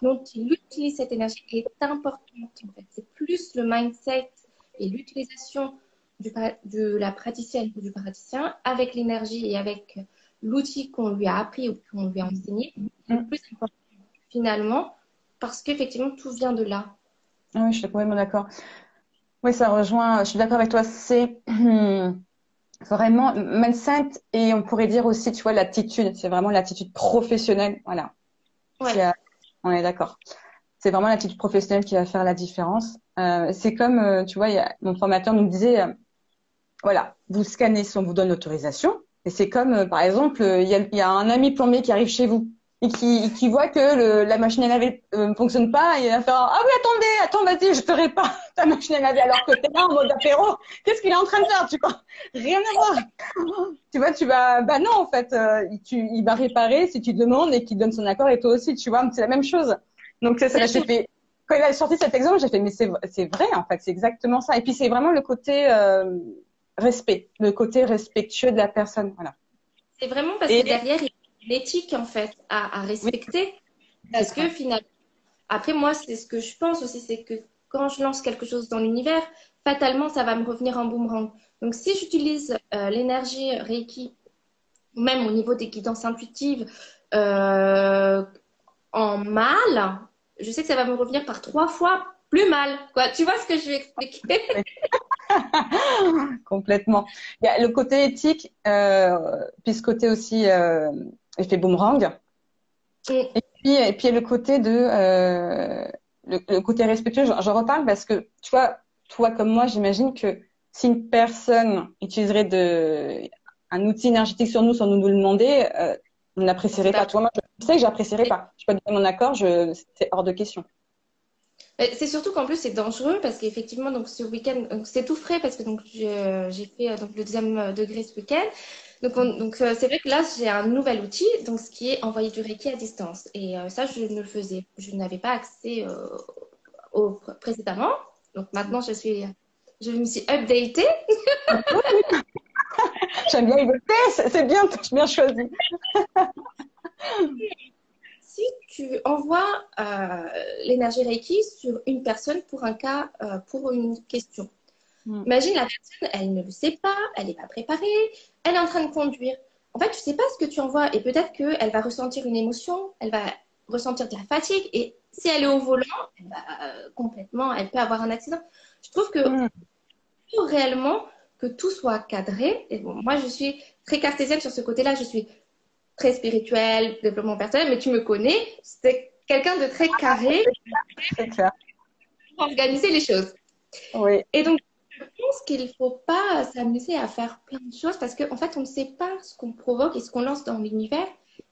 Speaker 1: dont il utilise cette énergie est importante. En fait. C'est plus le mindset et l'utilisation de la praticienne ou du praticien avec l'énergie et avec l'outil qu'on lui a appris ou qu'on lui a enseigné qui est
Speaker 2: Mm.
Speaker 1: plus important finalement parce qu'effectivement tout vient de là.
Speaker 2: Ah oui, je suis complètement d'accord. Oui, ça rejoint, je suis d'accord avec toi, c'est vraiment mindset et on pourrait dire aussi, tu vois, l'attitude, c'est vraiment l'attitude professionnelle, voilà,
Speaker 1: Ouais,
Speaker 2: on est d'accord. C'est vraiment l'attitude professionnelle qui va faire la différence. C'est comme, tu vois, mon formateur nous disait, voilà, vous scannez si on vous donne l'autorisation. Et c'est comme, par exemple, il y a un ami plombier qui arrive chez vous. et qui voit que la machine à laver ne fonctionne pas et il va faire ah oui attends vas-y je te répare ta machine à laver alors que t'es là en mode apéro. Qu'est-ce qu'il est en train de faire, tu vois? Rien à voir. Tu vois, bah non en fait, il va réparer si tu demandes et qu'il donne son accord et toi aussi, tu vois, c'est la même chose. Donc j'ai fait quand il a sorti cet exemple, j'ai fait mais c'est vrai en fait, c'est exactement ça. Et puis c'est vraiment le côté respect, le côté respectueux de la personne, voilà.
Speaker 1: C'est vraiment parce que
Speaker 2: Et
Speaker 1: derrière, il y a une éthique en fait à
Speaker 2: oui,
Speaker 1: respecter.
Speaker 2: c'est
Speaker 1: Parce que
Speaker 2: ça.
Speaker 1: finalement, après moi, c'est ce que je pense aussi, c'est que quand je lance quelque chose dans l'univers, fatalement, ça va me revenir en boomerang. Donc si j'utilise l'énergie Reiki, ou même au niveau des guidances intuitives, euh, en mal, je sais que ça va me revenir par 3 fois plus mal. Quoi. Tu vois ce que je vais expliquer?
Speaker 2: Complètement. Il y a le côté éthique, puis ce côté aussi effet boomerang. Et puis le côté le côté respectueux, j'en reparle parce que tu vois, toi comme moi, j'imagine que si une personne utiliserait un outil énergétique sur nous sans nous le demander, on
Speaker 1: C'est
Speaker 2: n'apprécierait
Speaker 1: pas
Speaker 2: pas. Tu vois, moi, je sais que j'apprécierais pas. Je peux pas donner mon accord, c'est hors de question.
Speaker 1: C'est surtout qu'en plus c'est dangereux parce qu'effectivement donc ce week-end donc c'est tout frais parce que donc j'ai fait donc le deuxième degré ce week-end donc c'est vrai que là j'ai un nouvel outil donc ce qui est envoyer du Reiki à distance et ça je n'avais pas accès précédemment donc maintenant je me suis updatée.
Speaker 2: J'aime bien évoquer, c'est bien, t'as bien choisi.
Speaker 1: Si tu envoies l'énergie Reiki sur une personne pour un cas pour une question.
Speaker 2: Mm.
Speaker 1: Imagine la personne, elle ne le sait pas, elle n'est pas préparée, elle est en train de conduire. En fait, tu sais pas ce que tu envoies et peut-être qu'elle va ressentir une émotion, elle va ressentir de la fatigue et si elle est au volant, elle va complètement, elle peut avoir un accident. Je trouve que
Speaker 2: Mm.
Speaker 1: faut réellement que tout soit cadré. Et bon, moi, je suis très cartésienne sur ce côté-là. Je suis très spirituelle, développement personnel, mais tu me connais, c'est quelqu'un de très carré
Speaker 2: C'est clair.
Speaker 1: pour organiser les choses.
Speaker 2: Oui.
Speaker 1: Et donc, je pense qu'il ne faut pas s'amuser à faire plein de choses parce qu'en fait, on ne sait pas ce qu'on provoque et ce qu'on lance dans l'univers.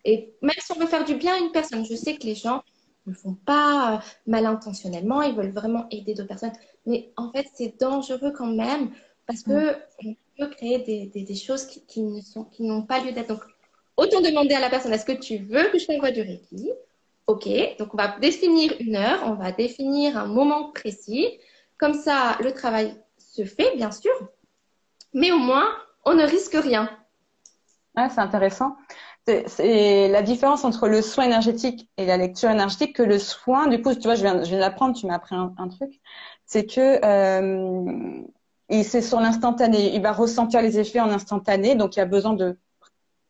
Speaker 1: Et même si on veut faire du bien à une personne, je sais que les gens ne le font pas mal intentionnellement, ils veulent vraiment aider d'autres personnes. Mais en fait, c'est dangereux quand même parce
Speaker 2: Mm.
Speaker 1: que on peut créer des choses qui n'ont pas lieu d'être. Donc, autant demander à la personne, est-ce que tu veux que je t'envoie du Reiki? Ok, donc on va définir une heure, on va définir un moment précis. Comme ça, le travail se fait, bien sûr, mais au moins, on ne risque rien.
Speaker 2: Ah, c'est intéressant. C'est la différence entre le soin énergétique et la lecture énergétique que le soin, du coup, tu vois, je viens d'apprendre, tu m'as appris un truc, c'est que c'est sur l'instantané. Il va ressentir les effets en instantané, donc il y a besoin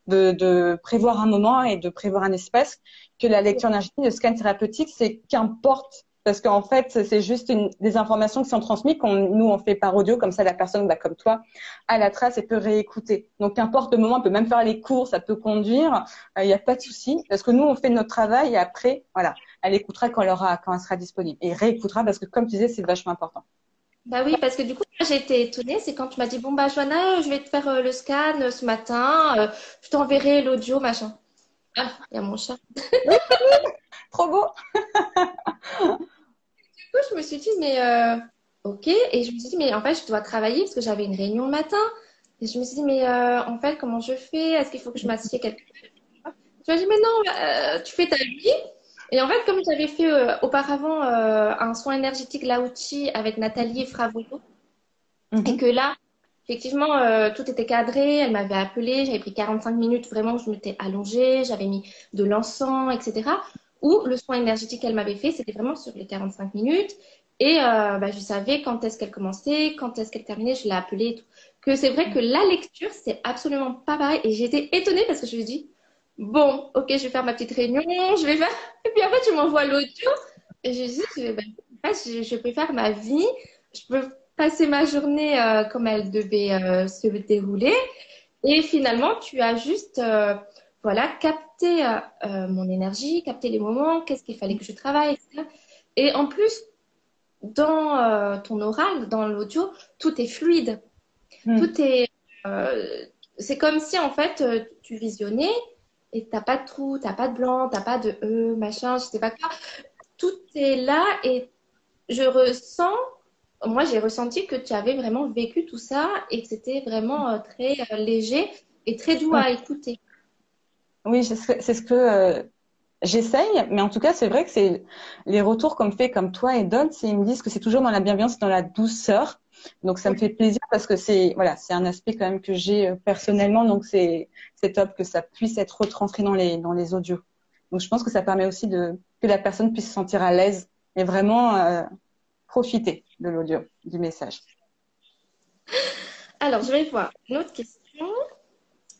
Speaker 2: de prévoir un moment et de prévoir un espace. Que la lecture énergétique, le scan thérapeutique, c'est qu'importe. Parce qu'en fait, c'est juste des informations qui sont transmises nous, on fait par audio, comme ça, la personne, bah, comme toi, a la trace et peut réécouter. Donc, qu'importe le moment, elle peut même faire les courses, elle peut conduire, il n'y a pas de souci. Parce que nous, on fait notre travail et après, voilà, elle écoutera quand elle sera disponible. Et réécoutera parce que, comme tu disais, c'est vachement important.
Speaker 1: Bah oui, parce que du coup, moi, j'ai été étonnée, c'est quand tu m'as dit, bon, bah, Joanna, je vais te faire le scan ce matin, je t'enverrai l'audio, machin. Ah, il y a mon chat.
Speaker 2: Trop beau!
Speaker 1: Du coup, je me suis dit, mais ok, et je me suis dit, mais en fait, je dois travailler parce que j'avais une réunion le matin. Et je me suis dit, mais en fait, comment je fais? Est-ce qu'il faut que je m'assieds quelque part? Je me suis dit, mais non, tu fais ta vie. Et en fait, comme j'avais fait auparavant un soin énergétique Laouchi avec Nathalie Fravolo, et
Speaker 2: Mhm.
Speaker 1: que là, effectivement, tout était cadré, elle m'avait appelé, j'avais pris 45 minutes, vraiment, je m'étais allongée, j'avais mis de l'encens, etc. Ou le soin énergétique qu'elle m'avait fait, c'était vraiment sur les 45 minutes. Et bah, je savais quand est-ce qu'elle commençait, quand est-ce qu'elle terminait, je l'ai appelée et tout. Que c'est vrai que la lecture, c'est absolument pas pareil. Et j'étais étonnée parce que je me dis, bon, ok, je vais faire ma petite réunion, je vais faire. Et puis en fait, tu m'envoies l'audio. Et je dis, en fait, je préfère ma vie. Je peux passer ma journée comme elle devait se dérouler. Et finalement, tu as juste voilà, capté mon énergie, capté les moments, qu'est-ce qu'il fallait que je travaille, etc. Et en plus, dans ton oral, dans l'audio, tout est fluide.
Speaker 2: Mhm.
Speaker 1: Tout est. euh, c'est comme si, en fait, tu visionnais. et t'as pas de trou, t'as pas de blanc, t'as pas de machin, je sais pas quoi. Tout est là et je ressens, moi j'ai ressenti que tu avais vraiment vécu tout ça et que c'était vraiment très léger et très doux
Speaker 2: Mm.
Speaker 1: à écouter.
Speaker 2: Oui, c'est ce que j'essaye, mais en tout cas, c'est vrai que c'est les retours qu'on me fait comme toi et d'autres, ils me disent que c'est toujours dans la bienveillance, dans la douceur. Donc ça me fait plaisir parce que c'est voilà, c'est un aspect quand même que j'ai personnellement, donc c'est top que ça puisse être retranscrit dans les audios. Donc je pense que ça permet aussi de que la personne puisse se sentir à l'aise et vraiment profiter de l'audio, du message.
Speaker 1: Alors, je vais voir une autre question.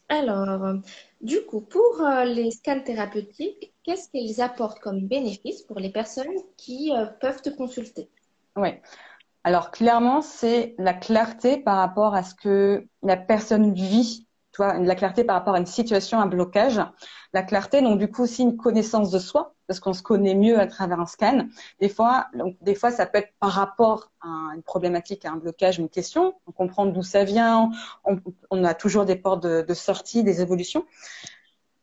Speaker 1: Alors, du coup, pour les scans thérapeutiques, qu'est-ce qu'ils apportent comme bénéfice pour les personnes qui peuvent te consulter?
Speaker 2: Ouais. Alors clairement, c'est la clarté par rapport à ce que la personne vit, tu vois, la clarté par rapport à une situation, un blocage. La clarté, donc du coup aussi une connaissance de soi, parce qu'on se connaît mieux à travers un scan. Des fois, ça peut être par rapport à une problématique, à un blocage, une question. On comprend d'où ça vient. On a toujours des portes de sortie, des évolutions,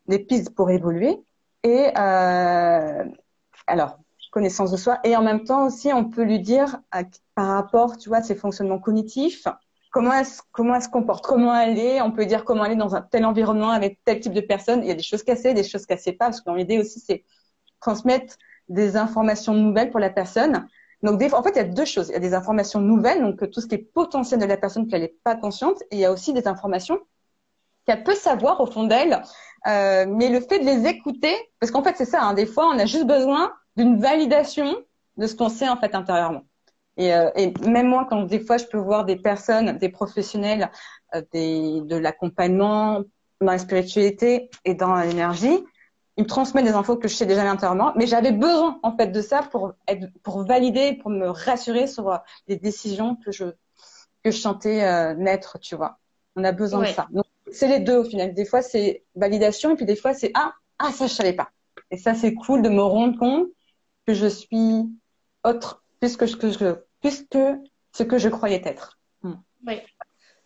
Speaker 2: des pistes pour évoluer. Et alors, connaissance de soi. Et en même temps aussi, on peut lui dire par rapport, tu vois, à ses fonctionnements cognitifs, comment elle se comporte, comment elle est. On peut dire comment elle est dans un tel environnement avec tel type de personne. Il y a des choses cassées, des choses cassées pas, parce que dans l'idée aussi, c'est transmettre des informations nouvelles pour la personne. Donc, en fait, il y a deux choses. Il y a des informations nouvelles, donc tout ce qui est potentiel de la personne qu'elle n'est pas consciente. Et il y a aussi des informations qu'elle peut savoir au fond d'elle. Mais le fait de les écouter, parce qu'en fait, c'est ça, hein, des fois, on a juste besoin d'une validation de ce qu'on sait en fait intérieurement. Et même moi, quand des fois, je peux voir des personnes, des professionnels, de l'accompagnement dans la spiritualité et dans l'énergie, ils me transmettent des infos que je sais déjà intérieurement, mais j'avais besoin en fait de ça pour valider, pour me rassurer sur les décisions que je sentais naître, tu vois. On a besoin de
Speaker 1: Oui,
Speaker 2: ça. Donc, c'est les deux au final. Des fois, c'est validation et puis des fois, c'est ça, je savais pas. Et ça, c'est cool de me rendre compte que je suis autre plus que ce que je croyais être. Hmm.
Speaker 1: oui.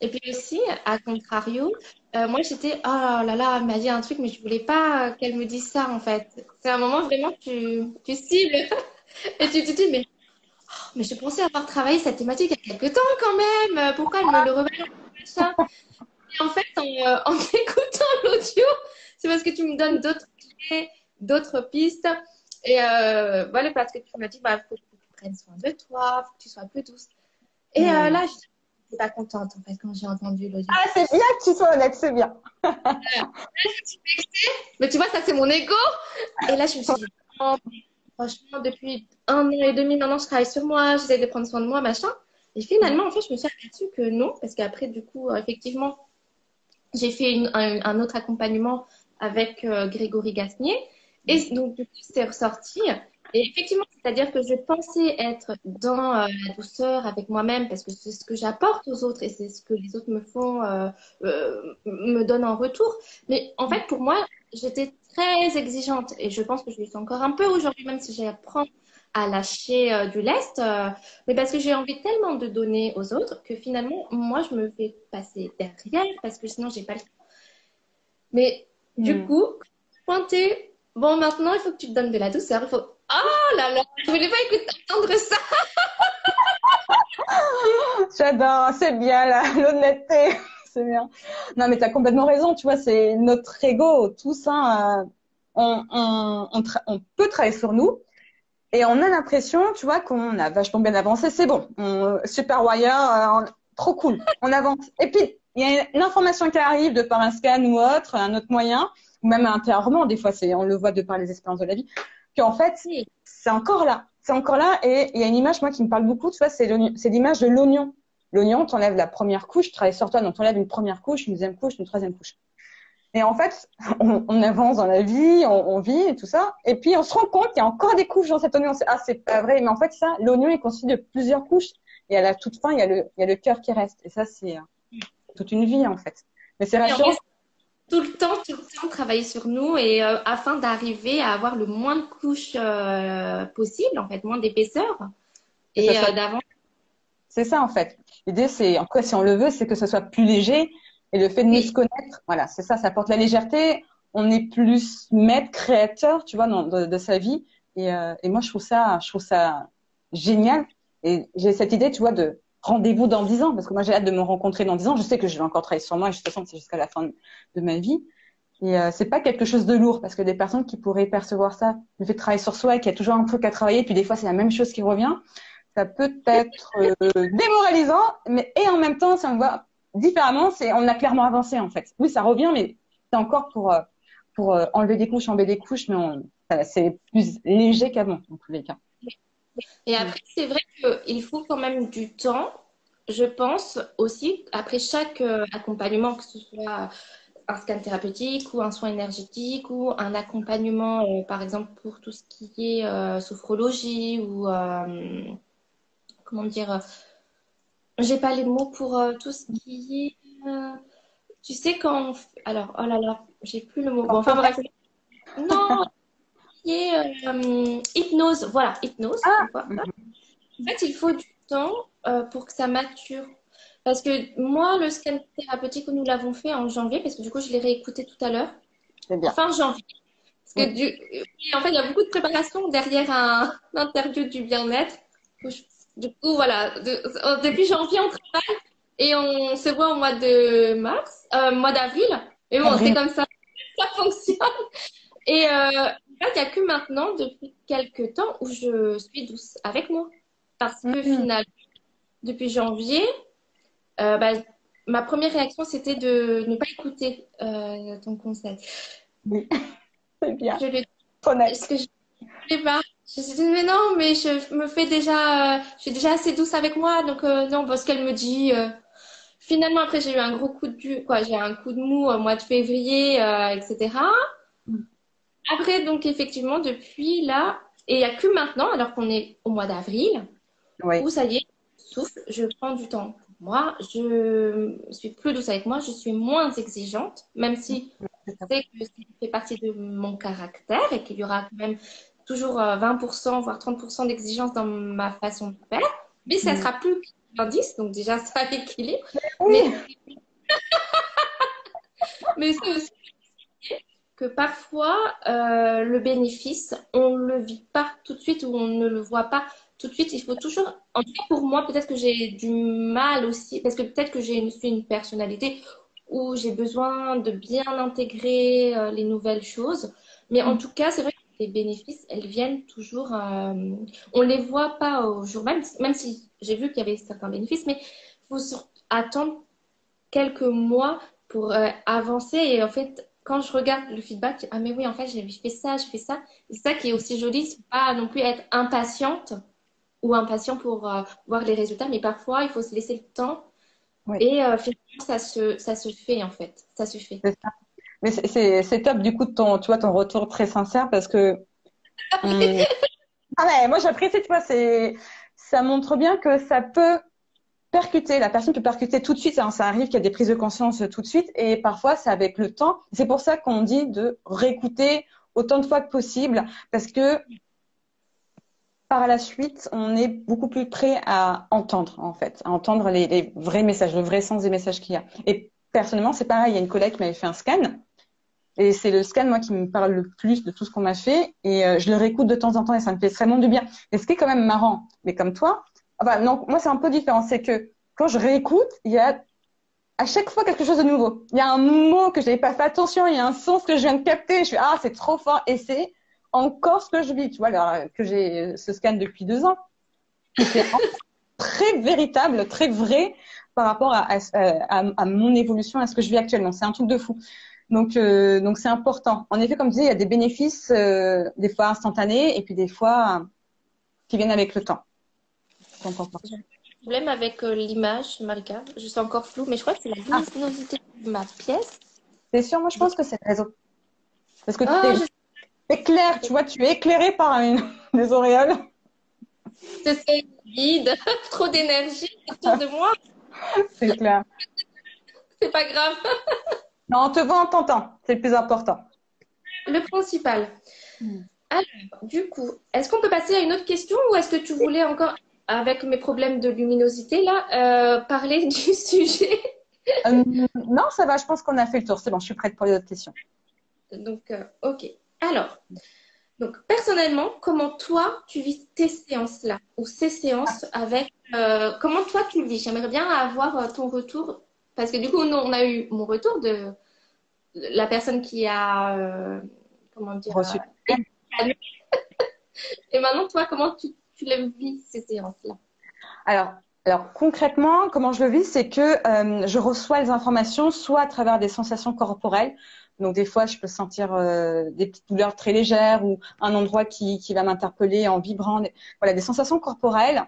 Speaker 1: Et puis aussi, à contrario, moi j'étais, oh là là, elle m'a dit un truc, mais je voulais pas qu'elle me dise ça en fait. C'est un moment vraiment tu cibles et tu te dis, mais je pensais avoir travaillé cette thématique il y a quelque temps quand même. Pourquoi elle me le rebalance ça? Et en fait, en écoutant l'audio, c'est parce que tu me donnes d'autres clés, d'autres pistes. Et voilà, parce que tu m'as dit, bah, faut que tu prennes soin de toi, faut que tu sois plus douce. Et
Speaker 2: Hmm.
Speaker 1: là, je n'étais pas contente en fait quand j'ai entendu l'audio.
Speaker 2: Ah, c'est bien que tu sois honnête, c'est bien.
Speaker 1: Mais tu vois, ça c'est mon ego. Et là, je me suis dit, oh, franchement, depuis 1 an et demi maintenant, je travaille sur moi, j'essaie de prendre soin de moi, machin. Et finalement, en fait, je me suis aperçue que non, parce qu'après, du coup, effectivement, j'ai fait un autre accompagnement avec Grégory Gasnier. Et donc, du coup, c'est ressorti. Et effectivement, c'est-à-dire que je pensais être dans la douceur avec moi-même parce que c'est ce que j'apporte aux autres et c'est ce que les autres me font, me donnent en retour. Mais en fait, pour moi, j'étais très exigeante et je pense que je le suis encore un peu aujourd'hui, même si j'apprends à lâcher du lest. Mais parce que j'ai envie tellement de donner aux autres que finalement, moi, je me fais passer derrière parce que sinon, j'ai pas le temps. Mais du
Speaker 2: Hmm.
Speaker 1: coup, pointer, bon, maintenant, il faut que tu te donnes de la douceur. Il faut. Oh là là, je voulais pas écouter, entendre ça.
Speaker 2: J'adore, c'est bien l'honnêteté, c'est bien. Non, mais tu as complètement raison, tu vois, c'est notre ego, tout ça, on peut travailler sur nous et on a l'impression, tu vois, qu'on a vachement bien avancé, c'est bon, super warrior, trop cool, on avance. Et puis, il y a une information qui arrive de par un scan ou autre, un autre moyen, ou même intérieurement, des fois, on le voit de par les expériences de la vie, qu'en fait,
Speaker 1: Oui,
Speaker 2: c'est encore là. C'est encore là. Et il y a une image, moi, qui me parle beaucoup, tu vois, c'est l'image de l'oignon. L'oignon, t'enlèves la première couche, tu travailles sur toi, donc t'enlèves une première couche, une deuxième couche, une troisième couche. Et en fait, on avance dans la vie, on vit et tout ça. Et puis, on se rend compte qu'il y a encore des couches dans cet oignon. C'est pas vrai. Mais en fait, ça, l'oignon est constitué de plusieurs couches. Et à la toute fin, il y a le cœur qui reste. Et ça, c'est toute une vie, en fait. Mais c'est
Speaker 1: oui, on
Speaker 2: rassurant.
Speaker 1: reste tout le temps travailler sur nous et afin d'arriver à avoir le moins de couches possible, en fait, moins d'épaisseur
Speaker 2: Que ça
Speaker 1: et
Speaker 2: soit
Speaker 1: d'avant.
Speaker 2: C'est ça, en fait. L'idée, c'est, après, si on le veut, c'est que ce soit plus léger. Et le fait de mieux se
Speaker 1: Oui,
Speaker 2: connaître, voilà, c'est ça, ça apporte la légèreté. on est plus maître, créateur, tu vois, de sa vie. Et moi, je trouve ça génial. Et j'ai cette idée, tu vois, de rendez-vous dans 10 ans, parce que moi, j'ai hâte de me rencontrer dans 10 ans. Je sais que je vais encore travailler sur moi, et de toute façon, c'est jusqu'à la fin de ma vie. Et c'est pas quelque chose de lourd, parce que des personnes qui pourraient percevoir ça, le fait de travailler sur soi, et qu'il y a toujours un truc à travailler, puis des fois, c'est la même chose qui revient, ça peut être démoralisant, mais et en même temps, si on voit différemment, on a clairement avancé, en fait. Oui, ça revient, mais c'est encore pour enlever des couches, mais c'est plus léger qu'avant, dans tous les cas.
Speaker 1: Et
Speaker 2: Mm.
Speaker 1: après, c'est vrai qu'il faut quand même du temps, je pense aussi, après chaque accompagnement, que ce soit un scan thérapeutique ou un soin énergétique ou un accompagnement, par exemple, pour tout ce qui est sophrologie ou, comment dire, j'ai pas les mots pour tout ce qui est, tu sais, alors, oh là là, j'ai plus le mot. Bon, enfin bref, non, qui est hypnose, voilà, hypnose,
Speaker 2: Ah,
Speaker 1: pourquoi pas. En fait, il faut du temps pour que ça mature. Parce que moi, le scan thérapeutique, nous l'avons fait en janvier, parce que du coup, je l'ai réécouté tout à l'heure,
Speaker 2: c'est bien.
Speaker 1: enfin janvier. Parce que
Speaker 2: Oui.
Speaker 1: et en fait, il y a beaucoup de préparation derrière un interview du bien-être. Du coup, voilà, depuis janvier, on travaille et on se voit au mois de mars, mois d'avril. Et bon, c'est
Speaker 2: Avril.
Speaker 1: comme ça fonctionne. Et en fait, il n'y a que maintenant, depuis quelques temps, où je suis douce avec moi. Parce que
Speaker 2: Mm.
Speaker 1: finalement, depuis janvier, bah, ma première réaction, c'était de ne pas écouter ton conseil.
Speaker 2: Oui, c'est bien.
Speaker 1: Je le, ce
Speaker 2: Honnête.
Speaker 1: que je ne sais pas. Je me suis dit, mais non, mais je me fais déjà, je suis déjà assez douce avec moi, donc non, parce qu'elle me dit. Finalement, après, j'ai eu un gros quoi, j'ai un coup de mou au mois de février, etc.
Speaker 2: Mm.
Speaker 1: Après, donc, effectivement, depuis là, et il n'y a que maintenant, alors qu'on est au mois d'avril, où
Speaker 2: Oui.
Speaker 1: ça y est, je souffle, je prends du temps pour moi, je suis plus douce avec moi, je suis moins exigeante, même si je sais que ça fait partie de mon caractère et qu'il y aura quand même toujours 20%, voire 30% d'exigence dans ma façon de faire, mais ça
Speaker 2: Mm.
Speaker 1: sera plus que 10, donc déjà ça équilibre. Mais,
Speaker 2: Oui.
Speaker 1: mais c'est aussi que parfois, le bénéfice, on ne le vit pas tout de suite ou on ne le voit pas tout de suite. Il faut toujours, en tout cas pour moi, peut-être que j'ai du mal aussi, parce que peut-être que suis une personnalité où j'ai besoin de bien intégrer les nouvelles choses. Mais en
Speaker 2: Mm.
Speaker 1: tout cas, c'est vrai que les bénéfices, elles viennent toujours, on les voit pas au jour même, même si j'ai vu qu'il y avait certains bénéfices, mais il faut attendre quelques mois pour avancer. Et en fait, quand je regarde le feedback, ah mais oui, en fait, j'ai fait ça, j'ai fait ça. Et c'est ça qui est aussi joli, c'est pas non plus être impatiente ou impatient pour voir les résultats, mais parfois, il faut se laisser le temps.
Speaker 2: Oui.
Speaker 1: Et finalement, ça se fait, en fait. Ça se fait.
Speaker 2: C'est ça. Mais c'est top du coup de tu vois, ton retour très sincère parce que ah ouais, moi j'apprécie, tu vois, ça montre bien que ça peut percuter, la personne peut percuter tout de suite, hein, ça arrive qu'il y a des prises de conscience tout de suite et parfois c'est avec le temps. C'est pour ça qu'on dit de réécouter autant de fois que possible parce que par la suite, on est beaucoup plus prêt à entendre en fait, à entendre les vrais messages, le vrai sens des messages qu'il y a. Et personnellement, c'est pareil, il y a une collègue qui m'avait fait un scan. Et c'est le scan, moi, qui me parle le plus de tout ce qu'on m'a fait. Et je le réécoute de temps en temps et ça me fait extrêmement du bien. Et ce qui est quand même marrant, mais comme toi, enfin, non, moi, c'est un peu différent. C'est que quand je réécoute, il y a à chaque fois quelque chose de nouveau. Il y a un mot que je n'avais pas fait attention, il y a un sens que je viens de capter. Je fais, ah, c'est trop fort. Et c'est encore ce que je vis, tu vois, alors, que j'ai ce scan depuis 2 ans. Et c'est très véritable, très vrai par rapport à mon évolution, à ce que je vis actuellement. C'est un truc de fou. Donc c'est important. En effet, comme tu disais, il y a des bénéfices, des fois instantanés, et puis des fois qui viennent avec le temps. C'est important.
Speaker 1: J'ai un problème avec l'image, Marika. Je suis encore floue, mais je crois que c'est la
Speaker 2: Ah,
Speaker 1: luminosité de ma pièce.
Speaker 2: c'est sûr, moi je pense que c'est le réseau. Parce que tu
Speaker 1: Oh,
Speaker 2: es clair, tu vois, tu es éclairé par des auréoles.
Speaker 1: je sais, vide, trop d'énergie autour de moi.
Speaker 2: C'est clair.
Speaker 1: C'est pas grave.
Speaker 2: Non, on te voit, on t'entend. C'est le plus important.
Speaker 1: Le principal.
Speaker 2: Hmm.
Speaker 1: Alors, du coup, est-ce qu'on peut passer à une autre question ou est-ce que tu voulais encore, avec mes problèmes de luminosité, là, parler du sujet?
Speaker 2: Non, ça va, je pense qu'on a fait le tour. C'est bon, je suis prête pour les autres questions.
Speaker 1: Donc, ok. Alors, donc personnellement, comment toi tu vis tes séances-là ou ces séances avec comment toi tu le vis? J'aimerais bien avoir ton retour parce que du coup, nous, on a eu mon retour de la personne qui a comment dire
Speaker 2: Reçu.
Speaker 1: été calmée. Et maintenant, toi, comment tu les vis ces séances-là?
Speaker 2: Alors, alors concrètement, comment je le vis, c'est que je reçois les informations soit à travers des sensations corporelles. Donc des fois, je peux sentir des petites douleurs très légères ou un endroit qui va m'interpeller en vibrant. Voilà, des sensations corporelles.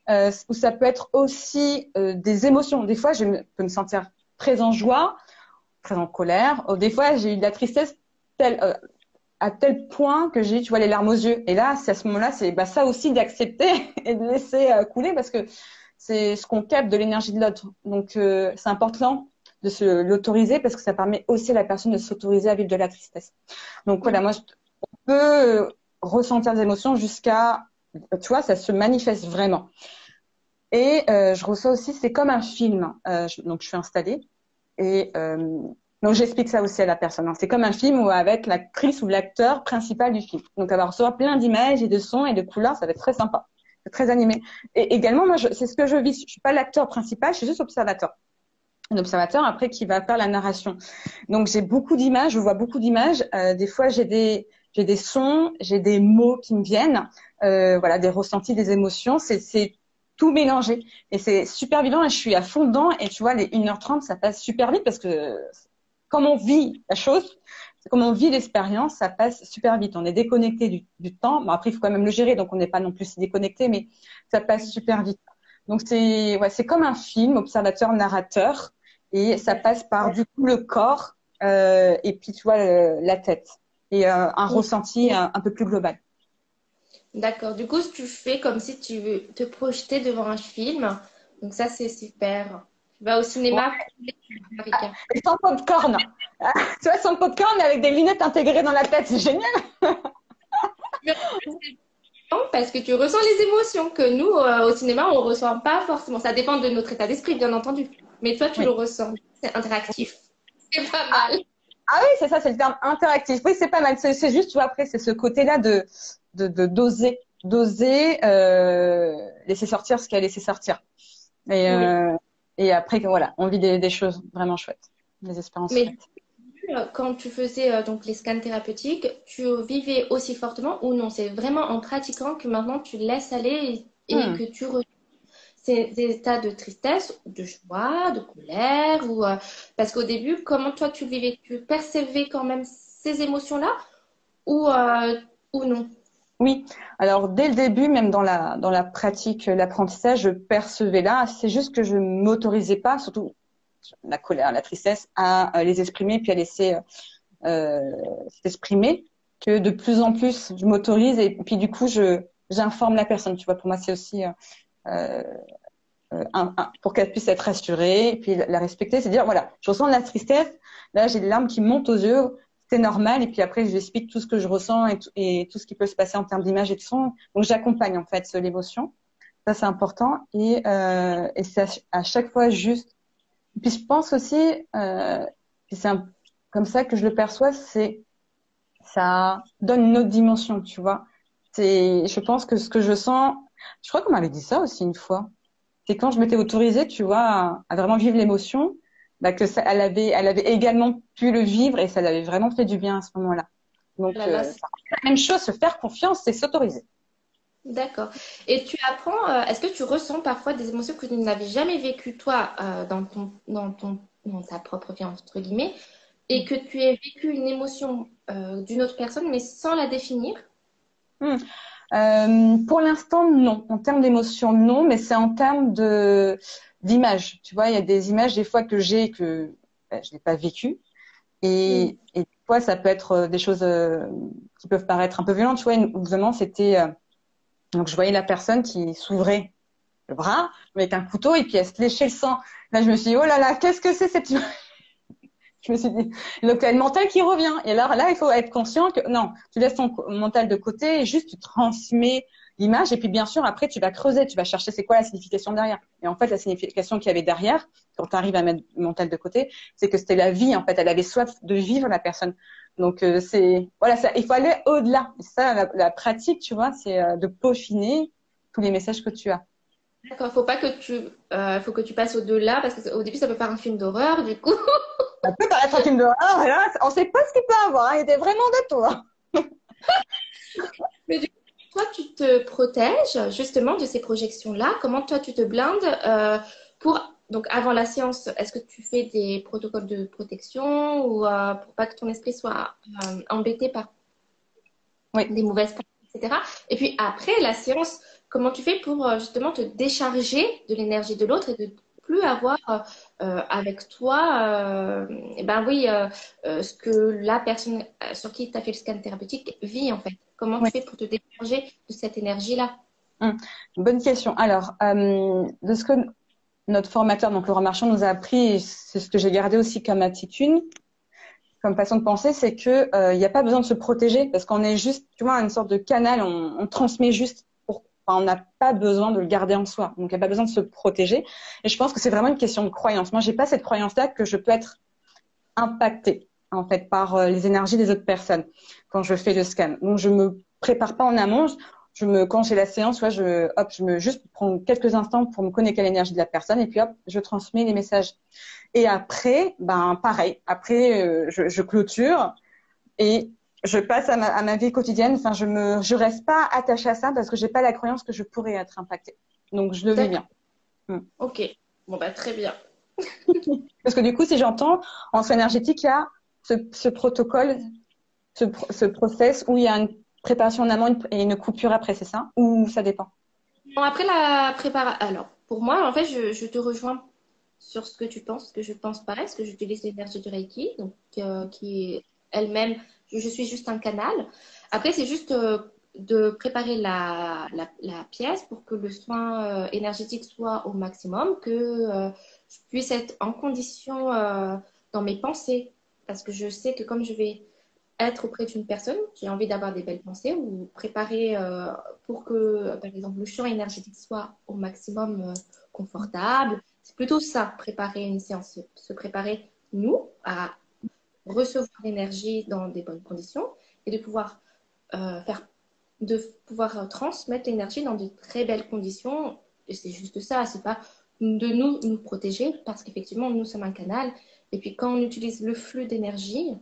Speaker 2: Ou ça peut être aussi des émotions. Des fois, peux me sentir très en joie, très en colère. Des fois, j'ai eu de la tristesse telle, à tel point que j'ai, tu vois, les larmes aux yeux. Et là, c'est à ce moment-là, c'est bah, ça aussi d'accepter et de laisser couler parce que c'est ce qu'on capte de l'énergie de l'autre. Donc, c'est important de se l'autoriser parce que ça permet aussi à la personne de s'autoriser à vivre de la tristesse. Donc, voilà, moi, on peut ressentir des émotions jusqu'à, tu vois, ça se manifeste vraiment. Et je reçois aussi, c'est comme un film. Donc, je suis installée et donc j'explique ça aussi à la personne. Hein. C'est comme un film où avec l'actrice ou l'acteur principal du film. Donc elle va recevoir plein d'images et de sons et de couleurs, ça va être très sympa, c'est très animé. Et également, moi, c'est ce que je vis. Je suis pas l'acteur principal, je suis juste observateur. Un observateur après qui va faire la narration. Donc j'ai beaucoup d'images, je vois beaucoup d'images. Des fois j'ai des sons, j'ai des mots qui me viennent, voilà, des ressentis, des émotions. C'est tout mélangé et c'est super vivant et je suis à fond dedans. Et tu vois, les 1h30, ça passe super vite parce que comme on vit la chose, comme on vit l'expérience, ça passe super vite. On est déconnecté du temps. Bon, après, il faut quand même le gérer, donc on n'est pas non plus si déconnecté, mais ça passe super vite. Donc c'est comme un film, observateur, narrateur, et ça passe par du coup le corps et puis tu vois la tête et un ressenti un peu plus global.
Speaker 1: D'accord. Du coup, tu fais comme si tu veux te projeter devant un film. Donc ça, c'est super. Tu vas au
Speaker 2: Ouais,
Speaker 1: cinéma pour les films, Marika.
Speaker 2: et sans popcorn. Tu vois, sans popcorn, mais avec des lunettes intégrées dans la tête, c'est génial.
Speaker 1: Mais c'est bon parce que tu ressens les émotions que nous, au cinéma, on ne ressent pas forcément. Ça dépend de notre état d'esprit, bien entendu. Mais toi, tu le
Speaker 2: Oui.
Speaker 1: ressens. C'est interactif. C'est pas
Speaker 2: Ah,
Speaker 1: mal.
Speaker 2: ah oui, c'est ça, c'est le terme interactif. Oui, c'est pas mal. C'est juste, tu vois, après, c'est ce côté-là de d'oser laisser sortir ce qu'il a laissé sortir. Et,
Speaker 1: Oui.
Speaker 2: euh, et après, voilà, on vit des choses vraiment chouettes, des expériences
Speaker 1: Mais
Speaker 2: chouettes.
Speaker 1: quand tu faisais donc les scans thérapeutiques, tu vivais aussi fortement ou non? C'est vraiment en pratiquant que maintenant tu laisses aller et
Speaker 2: Hmm.
Speaker 1: que tu ressens des états de tristesse, de joie, de colère ou parce qu'au début, comment toi tu le vivais? Tu percevais quand même ces émotions-là ou ou non?
Speaker 2: Oui, alors dès le début, même dans la pratique, l'apprentissage, je percevais là. C'est juste que je m'autorisais pas, surtout la colère, la tristesse, à les exprimer puis à laisser s'exprimer. Que de plus en plus, je m'autorise et puis du coup, je j'informe la personne. Tu vois, pour moi, c'est aussi euh, pour qu'elle puisse être rassurée et puis la respecter, c'est dire voilà, je ressens de la tristesse, là j'ai des larmes qui montent aux yeux, c'est normal et puis après je lui explique tout ce que je ressens et tout ce qui peut se passer en termes d'image et de son. Donc j'accompagne en fait l'émotion, ça c'est important et c'est à chaque fois juste. Puis je pense aussi, puis c'est comme ça que je le perçois, c'est ça donne une autre dimension, tu vois. C'est, je pense que ce que je sens, je crois qu'on m'avait dit ça aussi une fois c'est quand je m'étais autorisée, tu vois, à vraiment vivre l'émotion, bah que ça, elle avait également pu le vivre et ça l'avait vraiment fait du bien à ce moment-là. Donc,
Speaker 1: Là, là,
Speaker 2: c'est la même chose, se faire confiance, c'est s'autoriser.
Speaker 1: d'accord. Et tu apprends, est-ce que tu ressens parfois des émotions que tu n'avais jamais vécues toi dans ta propre vie entre guillemets? Et que tu aies vécu une émotion d'une autre personne, mais sans la définir.
Speaker 2: Hmm. Pour l'instant, non. En termes d'émotion, non, mais c'est en termes de d'image. Tu vois, il y a des images des fois que j'ai que je n'ai pas vécues.
Speaker 1: Mm.
Speaker 2: Et des fois, ça peut être des choses qui peuvent paraître un peu violentes. Tu vois, vraiment, c'était donc je voyais la personne qui s'ouvrait le bras avec un couteau et puis elle se léchait le sang. Là, je me suis dit, oh là là, qu'est-ce que c'est cette image? Je me suis dit, donc t'as le mental qui revient. Et alors là, il faut être conscient que non, tu laisses ton mental de côté et juste tu transmets l'image. Et puis bien sûr, après, tu vas creuser, tu vas chercher c'est quoi la signification derrière. Et en fait, la signification qu'il y avait derrière, quand tu arrives à mettre le mental de côté, c'est que c'était la vie. En fait, elle avait soif de vivre la personne. Donc voilà, il faut aller au-delà. Et ça, la pratique, tu vois, c'est de peaufiner tous les messages que tu as.
Speaker 1: D'accord, faut que tu passes au-delà parce qu'au début ça peut faire un film d'horreur du coup.
Speaker 2: Ça peut paraître un film d'horreur, et là, on ne sait pas ce qu'il peut avoir. Hein. Il était vraiment de toi.
Speaker 1: Mais du coup, toi tu te protèges justement de ces projections-là. Comment toi tu te blindes pour donc avant la séance, est-ce que tu fais des protocoles de protection ou pour pas que ton esprit soit embêté par
Speaker 2: Oui.
Speaker 1: des mauvaises pensées, etc. Et puis après la séance, comment tu fais pour justement te décharger de l'énergie de l'autre et de plus avoir avec toi, ben oui, ce que la personne sur qui tu as fait le scan thérapeutique vit en fait. Comment tu
Speaker 2: Oui.
Speaker 1: fais pour te décharger de cette énergie-là?
Speaker 2: Bonne question. Alors, de ce que notre formateur, donc Laurent Marchand, nous a appris, et c'est ce que j'ai gardé aussi comme attitude, comme façon de penser, c'est que il n'y a pas besoin de se protéger parce qu'on est juste, tu vois, une sorte de canal, on transmet juste enfin, on n'a pas besoin de le garder en soi. Donc, il n'y a pas besoin de se protéger. Et je pense que c'est vraiment une question de croyance. Moi, j'ai pas cette croyance-là que je peux être impactée, en fait, par les énergies des autres personnes quand je fais le scan. Donc, je me prépare pas en amont. Quand j'ai la séance, ouais, juste prends quelques instants pour me connecter à l'énergie de la personne et puis hop, je transmets les messages. Et après, ben pareil. Après, je clôture et je passe à ma vie quotidienne. Enfin, je reste pas attachée à ça parce que j'ai pas la croyance que je pourrais être impactée. Donc, je le vis
Speaker 1: D'accord.
Speaker 2: bien. Mm.
Speaker 1: Ok. Bon, bah, très bien.
Speaker 2: Parce que du coup, si j'entends en soins énergétiques, il y a ce protocole, ce process où il y a une préparation en amont et une coupure après, c'est ça? Ou ça dépend?
Speaker 1: Bon, après la préparation, alors, pour moi, en fait, je te rejoins sur ce que tu penses, ce que je pense pareil, parce que j'utilise l'énergie du Reiki, donc qui est elle-même, je suis juste un canal. Après, c'est juste de préparer la pièce pour que le soin énergétique soit au maximum, que je puisse être en condition dans mes pensées, parce que je sais que comme je vais être auprès d'une personne, j'ai envie d'avoir des belles pensées ou préparer pour que, par exemple, le champ énergétique soit au maximum confortable. C'est plutôt ça, préparer une séance, se préparer, nous, à recevoir l'énergie dans des bonnes conditions et de pouvoir transmettre l'énergie dans de très belles conditions. Et c'est juste ça, c'est pas de nous protéger parce qu'effectivement, nous sommes un canal. Et puis, quand on utilise le flux d'énergie,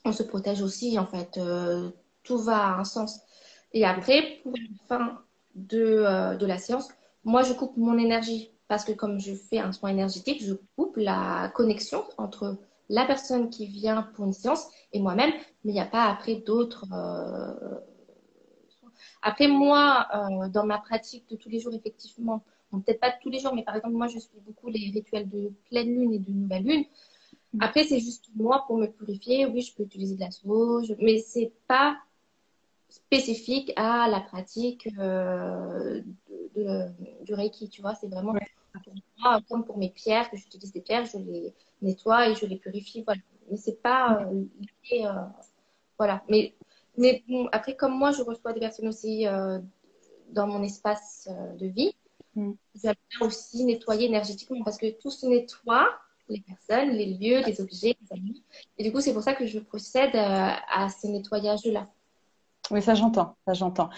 Speaker 1: on se protège aussi, en fait. Tout va à un sens. Et après, pour la fin de la séance, moi, je coupe mon énergie parce que comme je fais un soin énergétique, je coupe la connexion entre la personne qui vient pour une séance et moi-même, mais il n'y a pas après d'autres soins. Après, moi, dans ma pratique de tous les jours, effectivement, bon, peut-être pas tous les jours, mais par exemple, moi, je suis beaucoup les rituels de pleine lune et de nouvelle lune. Après, c'est juste moi pour me purifier. Oui, je peux utiliser de la sauge, mais c'est pas spécifique à la pratique du Reiki, tu vois. C'est vraiment
Speaker 2: Ouais.
Speaker 1: pour moi, comme pour mes pierres, que j'utilise des pierres, je les nettoie et je les purifie, voilà. Mais c'est pas lié, voilà. Mais bon, après, comme moi, je reçois des personnes aussi dans mon espace de vie.
Speaker 2: Mm.
Speaker 1: J'aime bien aussi nettoyer énergétiquement parce que tout se nettoie, les personnes, les lieux, les objets, les amis. Et du coup, c'est pour ça que je procède à ces nettoyages-là.
Speaker 2: Oui, ça j'entends, ça j'entends.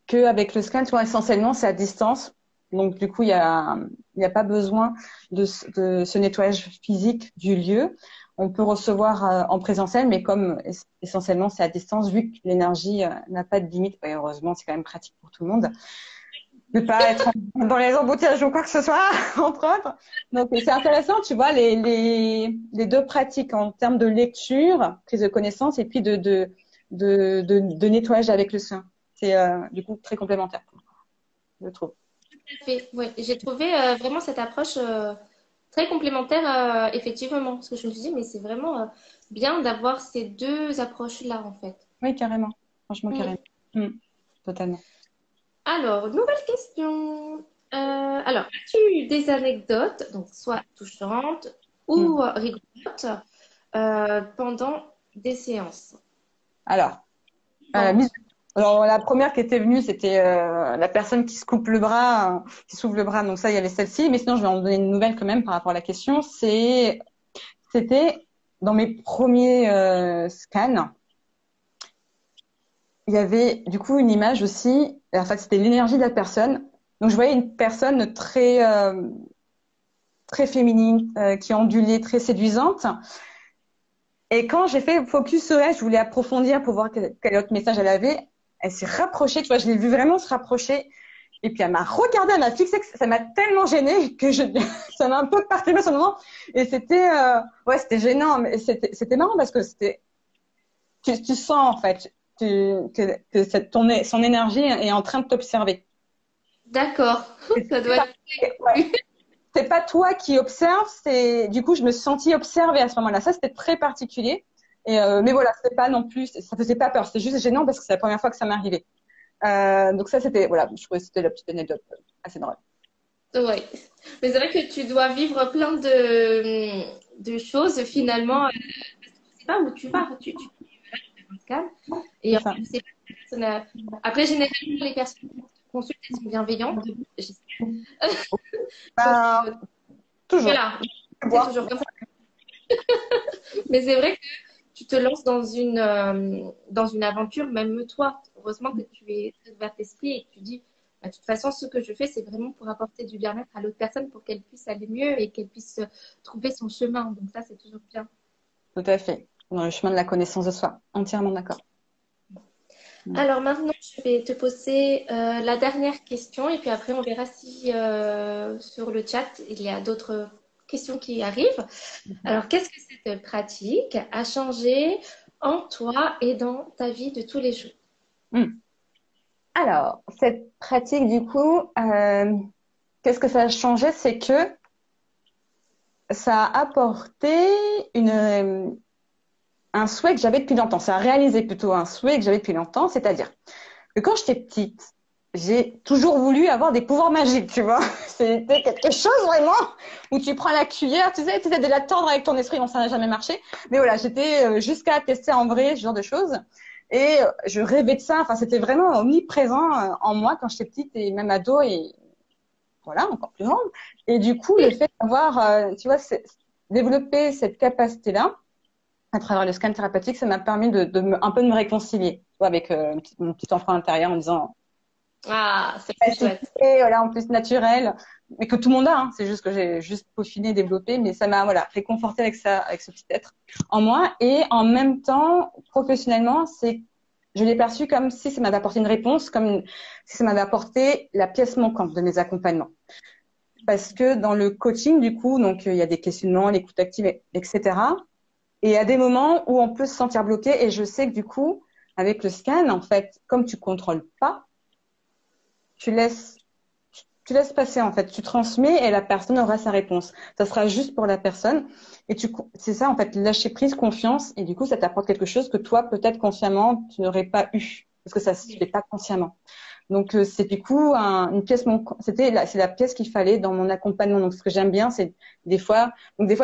Speaker 2: Que avec le scan, tu vois, essentiellement, c'est à distance. Donc, du coup, il y a pas besoin de ce nettoyage physique du lieu. On peut recevoir en présentiel, mais comme essentiellement c'est à distance, vu que l'énergie n'a pas de limite, ouais, heureusement, c'est quand même pratique pour tout le monde. Ne pas être dans les embouteillages ou quoi que ce soit, entre autres. Donc, c'est intéressant, tu vois, les deux pratiques en termes de lecture, prise de connaissance, et puis de nettoyage avec le soin. C'est du coup très complémentaire, je trouve.
Speaker 1: Fait. Ouais, j'ai trouvé vraiment cette approche très complémentaire, effectivement. Parce que je me suis dit, mais c'est vraiment bien d'avoir ces deux approches-là, en fait.
Speaker 2: Oui, carrément. Franchement,
Speaker 1: Mm.
Speaker 2: carrément. Mm, totalement.
Speaker 1: Alors, nouvelle question. Alors, as-tu eu des anecdotes, donc soit touchantes
Speaker 2: Mm.
Speaker 1: ou rigolotes, pendant des séances?
Speaker 2: Alors, euh,
Speaker 1: Vente.
Speaker 2: mise- alors, la première qui était venue, c'était la personne qui se coupe le bras, qui s'ouvre le bras. Donc ça, il y avait celle-ci. Mais sinon, je vais en donner une nouvelle quand même par rapport à la question. C'était dans mes premiers scans, il y avait du coup une image aussi. En fait, c'était l'énergie de la personne. Donc, je voyais une personne très féminine, qui ondulait, très séduisante. Et quand j'ai fait focus sur elle, je voulais approfondir pour voir quel autre message elle avait. Elle s'est rapprochée, tu vois, je l'ai vu vraiment se rapprocher. Et puis elle m'a regardée, elle m'a fixé, ça m'a tellement gênée que ça m'a un peu perturbée sur le moment. Et c'était, ouais, c'était gênant, mais c'était marrant parce que tu sens en fait que son énergie est en train de t'observer.
Speaker 1: D'accord. Ça doit être.
Speaker 2: Ouais. C'est pas toi qui observes, du coup je me sentis observée à ce moment-là. Ça c'était très particulier. Mais voilà, c'était pas non plus, ça faisait pas peur. C'était juste gênant parce que c'est la première fois que ça m'arrivait. Donc ça c'était, voilà, je trouvais que c'était la petite anecdote assez drôle.
Speaker 1: Ouais. Mais c'est vrai que tu dois vivre plein de choses finalement. Tu sais pas où tu vas. Tu vas te calme. Et
Speaker 2: C'est
Speaker 1: en
Speaker 2: ça.
Speaker 1: fait, c'est pas que la personne Après, généralement, les personnes qui te consultent, elles sont bienveillantes. J'espère. Donc,
Speaker 2: Ben, toujours.
Speaker 1: voilà. C'est
Speaker 2: Voir.
Speaker 1: toujours comme ça. Mais c'est vrai que tu te lances dans une aventure, même toi. Heureusement que tu es très ouvert d'esprit et que tu dis, bah, de toute façon, ce que je fais, c'est vraiment pour apporter du bien-être à l'autre personne pour qu'elle puisse aller mieux et qu'elle puisse trouver son chemin. Donc ça, c'est toujours bien.
Speaker 2: Tout à fait. Dans le chemin de la connaissance de soi. Entièrement d'accord. Mm.
Speaker 1: Alors maintenant, je vais te poser la dernière question et puis après, on verra si sur le chat, il y a d'autres questions qui arrivent. Alors, qu'est-ce que cette pratique a changé en toi et dans ta vie de tous les jours?
Speaker 2: Mm. Alors, cette pratique, du coup, qu'est-ce que ça a changé? C'est que ça a apporté un souhait que j'avais depuis longtemps. Ça a réalisé plutôt un souhait que j'avais depuis longtemps, c'est-à-dire que quand j'étais petite, j'ai toujours voulu avoir des pouvoirs magiques, tu vois. C'était quelque chose vraiment où tu prends la cuillère, tu sais, tu essaies de la tordre avec ton esprit, bon, ça n'a jamais marché. Mais voilà, j'étais jusqu'à tester en vrai ce genre de choses. Et je rêvais de ça. Enfin, c'était vraiment omniprésent en moi quand j'étais petite et même ado et voilà, encore plus grande. Et du coup, le fait d'avoir, tu vois, développé cette capacité-là, à travers le scan thérapeutique, ça m'a permis un peu de me réconcilier, tu vois, avec mon petit enfant intérieur en disant
Speaker 1: Ah, c'est trop
Speaker 2: facilité,
Speaker 1: chouette.
Speaker 2: voilà, en plus naturel, mais que tout le monde a, hein, c'est juste que j'ai juste peaufiné, développé, mais ça m'a voilà réconforté avec ça, avec ce petit être en moi, et en même temps, professionnellement, je l'ai perçu comme si ça m'avait apporté une réponse, comme si ça m'avait apporté la pièce manquante de mes accompagnements. Parce que dans le coaching, du coup, donc il y a des questionnements, l'écoute active, etc. Et à des moments où on peut se sentir bloqué, et je sais que du coup, avec le scan, en fait, comme tu contrôles pas, tu laisses, tu laisses passer, en fait, tu transmets et la personne aura sa réponse. Ça sera juste pour la personne. Et c'est ça, en fait, lâcher prise, confiance, et du coup, ça t'apporte quelque chose que toi, peut-être consciemment, tu n'aurais pas eu. Parce que ça se fait pas consciemment. Donc, c'est du coup une pièce, c'est la pièce qu'il fallait dans mon accompagnement. Donc, ce que j'aime bien, c'est des fois,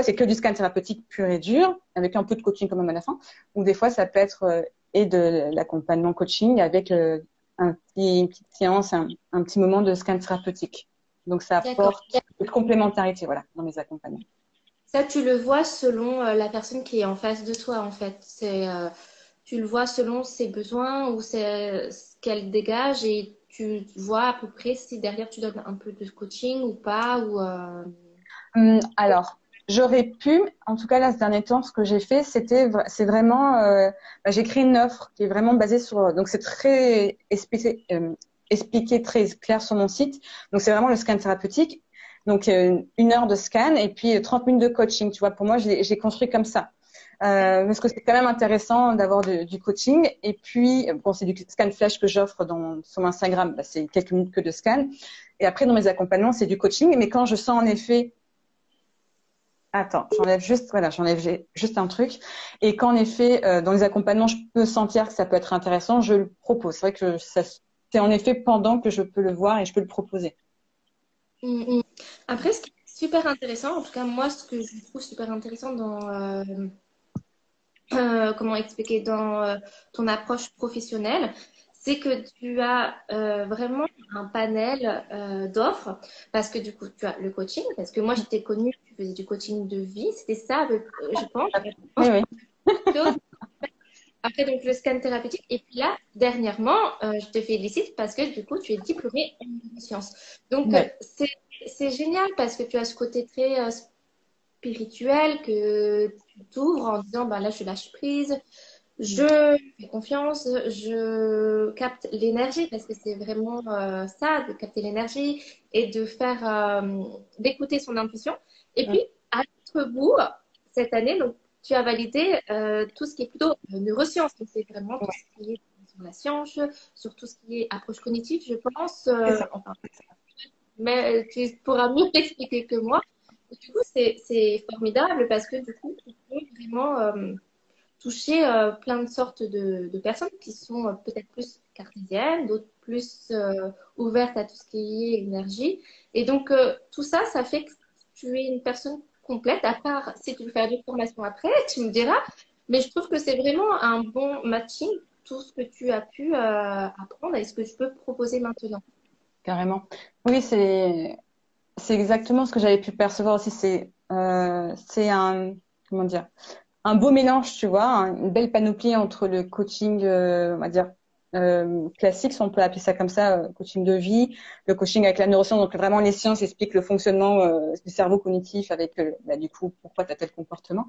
Speaker 2: c'est que du scan thérapeutique pur et dur, avec un peu de coaching quand même à la fin. Ou des fois, ça peut être et de l'accompagnement coaching avec une petite séance, un petit moment de scan thérapeutique. Donc, ça
Speaker 1: D'accord.
Speaker 2: apporte une complémentarité, voilà, dans mes accompagnements.
Speaker 1: Ça, tu le vois selon la personne qui est en face de toi, en fait. Tu le vois selon ses besoins ou ce qu'elle dégage et tu vois à peu près si derrière tu donnes un peu de coaching ou pas.
Speaker 2: Alors, j'aurais pu, en tout cas là, ce dernier temps, ce que j'ai fait, c'est vraiment, j'ai créé une offre qui est vraiment basée sur, donc c'est très expliqué très clair sur mon site. Donc c'est vraiment le scan thérapeutique. Donc 1 heure de scan et puis 30 minutes de coaching. Tu vois, pour moi, j'ai construit comme ça. Parce que c'est quand même intéressant d'avoir du coaching. Et puis, bon, c'est du scan flash que j'offre sur mon Instagram. Bah, c'est quelques minutes que de scan. Et après, dans mes accompagnements, c'est du coaching. Mais quand je sens en effet attends, j'enlève juste un truc. Et quand en effet, dans les accompagnements, je peux sentir que ça peut être intéressant, je le propose. C'est vrai que c'est en effet pendant que je peux le voir et je peux le proposer.
Speaker 1: Mm, mm. Après, ce qui est super intéressant, en tout cas moi, ce que je trouve super intéressant dans, comment expliquer, dans ton approche professionnelle, c'est que tu as vraiment un panel d'offres parce que du coup, tu as le coaching. Parce que moi, je t'ai connue, tu faisais du coaching de vie. C'était ça, je pense.
Speaker 2: Oui, oui.
Speaker 1: Après, donc, le scan thérapeutique. Et puis là, dernièrement, je te félicite parce que du coup, tu es diplômée en neurosciences. Donc,
Speaker 2: Ouais.
Speaker 1: c'est génial parce que tu as ce côté très spirituel que tu t'ouvres en disant, bah là, je lâche prise, je fais confiance, je capte l'énergie parce que c'est vraiment ça, de capter l'énergie et de faire, d'écouter son intuition. Et puis, à l'autre bout, cette année, donc, tu as validé tout ce qui est plutôt neurosciences. Donc, c'est vraiment tout
Speaker 2: Ouais,
Speaker 1: ce qui est sur la science, sur tout ce qui est approche cognitive, je pense.
Speaker 2: c'est ça.
Speaker 1: Enfin, mais tu pourras mieux l'expliquer que moi. Et du coup, c'est formidable parce que du coup, tu peux vraiment toucher plein de sortes de personnes qui sont peut-être plus cartésiennes, d'autres plus ouvertes à tout ce qui est énergie. Et donc, tout ça, ça fait que tu es une personne complète, à part si tu veux faire des formations après, tu me diras. Mais je trouve que c'est vraiment un bon matching, tout ce que tu as pu apprendre et ce que je peux proposer maintenant.
Speaker 2: Carrément. Oui, c'est exactement ce que j'avais pu percevoir aussi. C'est un comment dire un beau mélange, tu vois, une belle panoplie entre le coaching, on va dire classique, si on peut appeler ça comme ça, coaching de vie, le coaching avec la neuroscience, donc vraiment les sciences expliquent le fonctionnement du cerveau cognitif avec bah, du coup pourquoi tu as tel comportement.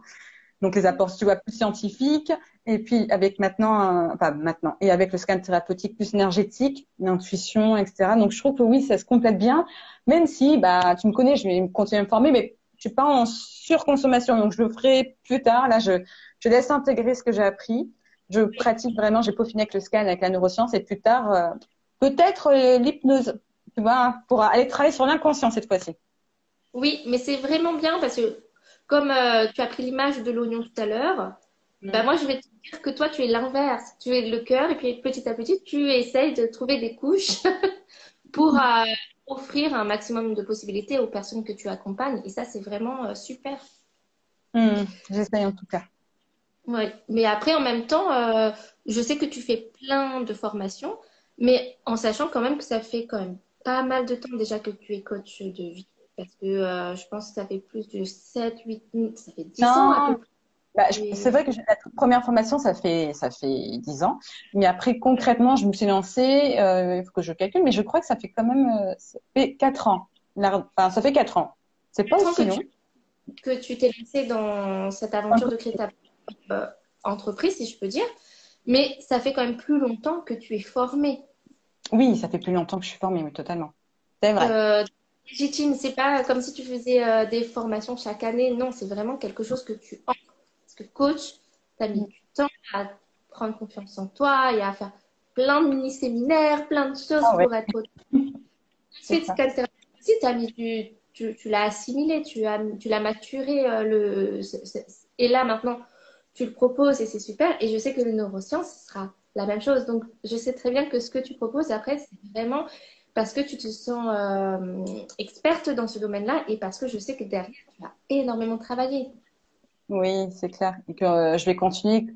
Speaker 2: Donc les apports, tu vois, plus scientifiques, et puis avec maintenant, enfin maintenant, et avec le scan thérapeutique plus énergétique, l'intuition, etc. Donc je trouve que oui, ça se complète bien, même si, bah, tu me connais, je vais continuer à me former, mais je suis pas en surconsommation, donc je le ferai plus tard. Là, je laisse intégrer ce que j'ai appris. Je pratique vraiment, j'ai peaufiné avec le scan, avec la neuroscience, et plus tard, peut-être l'hypnose, tu vois, hein, pour aller travailler sur l'inconscient cette fois-ci.
Speaker 1: Oui, mais c'est vraiment bien parce que comme tu as pris l'image de l'oignon tout à l'heure, ben
Speaker 2: Mm.
Speaker 1: moi je vais te dire que toi tu es l'inverse. Tu es le cœur et puis petit à petit tu essayes de trouver des couches pour offrir un maximum de possibilités aux personnes que tu accompagnes. Et ça c'est vraiment super.
Speaker 2: J'essaye en tout cas.
Speaker 1: Ouais. Mais après en même temps, je sais que tu fais plein de formations, mais en sachant quand même que ça fait quand même pas mal de temps déjà que tu es coach de vie. Parce que je pense que ça fait plus de 7, 8, ça fait 10 ans à peu
Speaker 2: Non,
Speaker 1: près.
Speaker 2: bah, c'est
Speaker 1: Et-
Speaker 2: vrai que la toute première formation, ça fait 10 ans. Mais après, concrètement, je me suis lancée, il faut que je calcule, mais je crois que ça fait quand même, ça fait 4 ans. Enfin, ça fait 4 ans. C'est pas
Speaker 1: Tant
Speaker 2: aussi long.
Speaker 1: que tu t'es lancé dans cette
Speaker 2: Un
Speaker 1: aventure
Speaker 2: peu.
Speaker 1: de créer ta entreprise, si je peux dire, mais ça fait quand même plus longtemps que tu es formé.
Speaker 2: Oui, ça fait plus longtemps que je suis formée, oui, totalement. C'est vrai.
Speaker 1: Euh, Légitime, c'est pas comme si tu faisais des formations chaque année. Non, c'est vraiment quelque chose que tu as. Parce que coach, tu as mis
Speaker 2: Mm.
Speaker 1: du temps à prendre confiance en toi et à faire plein de mini-séminaires, plein de choses
Speaker 2: Ah ouais,
Speaker 1: pour être coach.
Speaker 2: c'est
Speaker 1: Ensuite,
Speaker 2: ça.
Speaker 1: quand aussi, tu l'as assimilé, tu l'as maturé. Et là, maintenant, tu le proposes et c'est super. Et je sais que le neurosciences, ce sera la même chose. Donc, je sais très bien que ce que tu proposes après, c'est vraiment parce que tu te sens experte dans ce domaine-là et parce que je sais que derrière, tu as énormément travaillé.
Speaker 2: Oui, c'est clair. Et que je vais continuer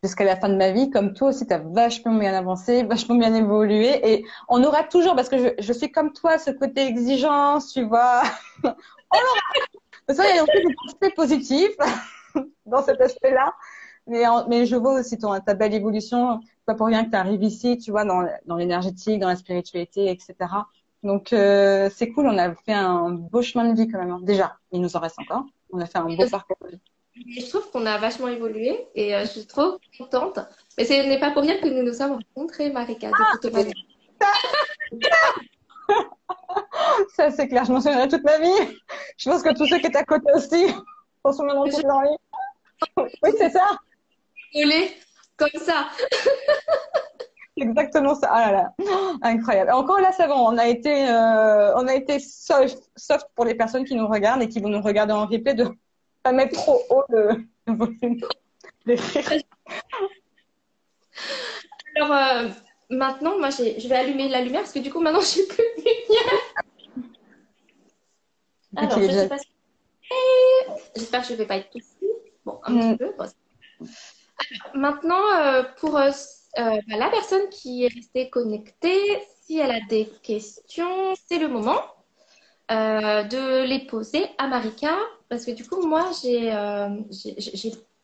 Speaker 2: jusqu'à la fin de ma vie. Comme toi aussi, tu as vachement bien avancé, vachement bien évolué. Et on aura toujours, parce que je suis comme toi, ce côté exigence, tu vois. De toute façon, il y a aussi des aspects positifs dans cet aspect-là. Mais je vois aussi ta belle évolution. C'est pas pour rien que tu arrives ici, tu vois, dans l'énergétique, dans la spiritualité, etc. Donc, c'est cool. On a fait un beau chemin de vie quand même, hein. Déjà, il nous en reste encore. On a fait un beau parcours de vie.
Speaker 1: Je trouve qu'on a vachement évolué et je suis trop contente. Mais ce n'est pas pour rien que nous nous sommes rencontrés, Marika, de toute manière.
Speaker 2: Ça, c'est clair. Je m'en souviendrai toute ma vie. Je pense que tous ceux qui étaient à côté aussi s'en souviendront
Speaker 1: Je
Speaker 2: toute leur vie. Oui, c'est ça.
Speaker 1: rigolais comme ça.
Speaker 2: C'est exactement ça. Ah là là. Incroyable. Encore là, ça va. On a été soft pour les personnes qui nous regardent et qui vont nous regarder en replay de pas mettre trop haut le volume des rires.
Speaker 1: Alors maintenant, moi, je vais allumer la lumière parce que du coup, maintenant, j'ai plus de lumière.
Speaker 2: Vu qu'il
Speaker 1: Alors,
Speaker 2: est
Speaker 1: je sais
Speaker 2: déjà.
Speaker 1: pas. J'espère que je vais pas être tout fou. Bon, un petit
Speaker 2: Hmm,
Speaker 1: peu. Bon. Maintenant, pour La personne qui est restée connectée, si elle a des questions, c'est le moment de les poser à Marika, parce que du coup, moi, j'ai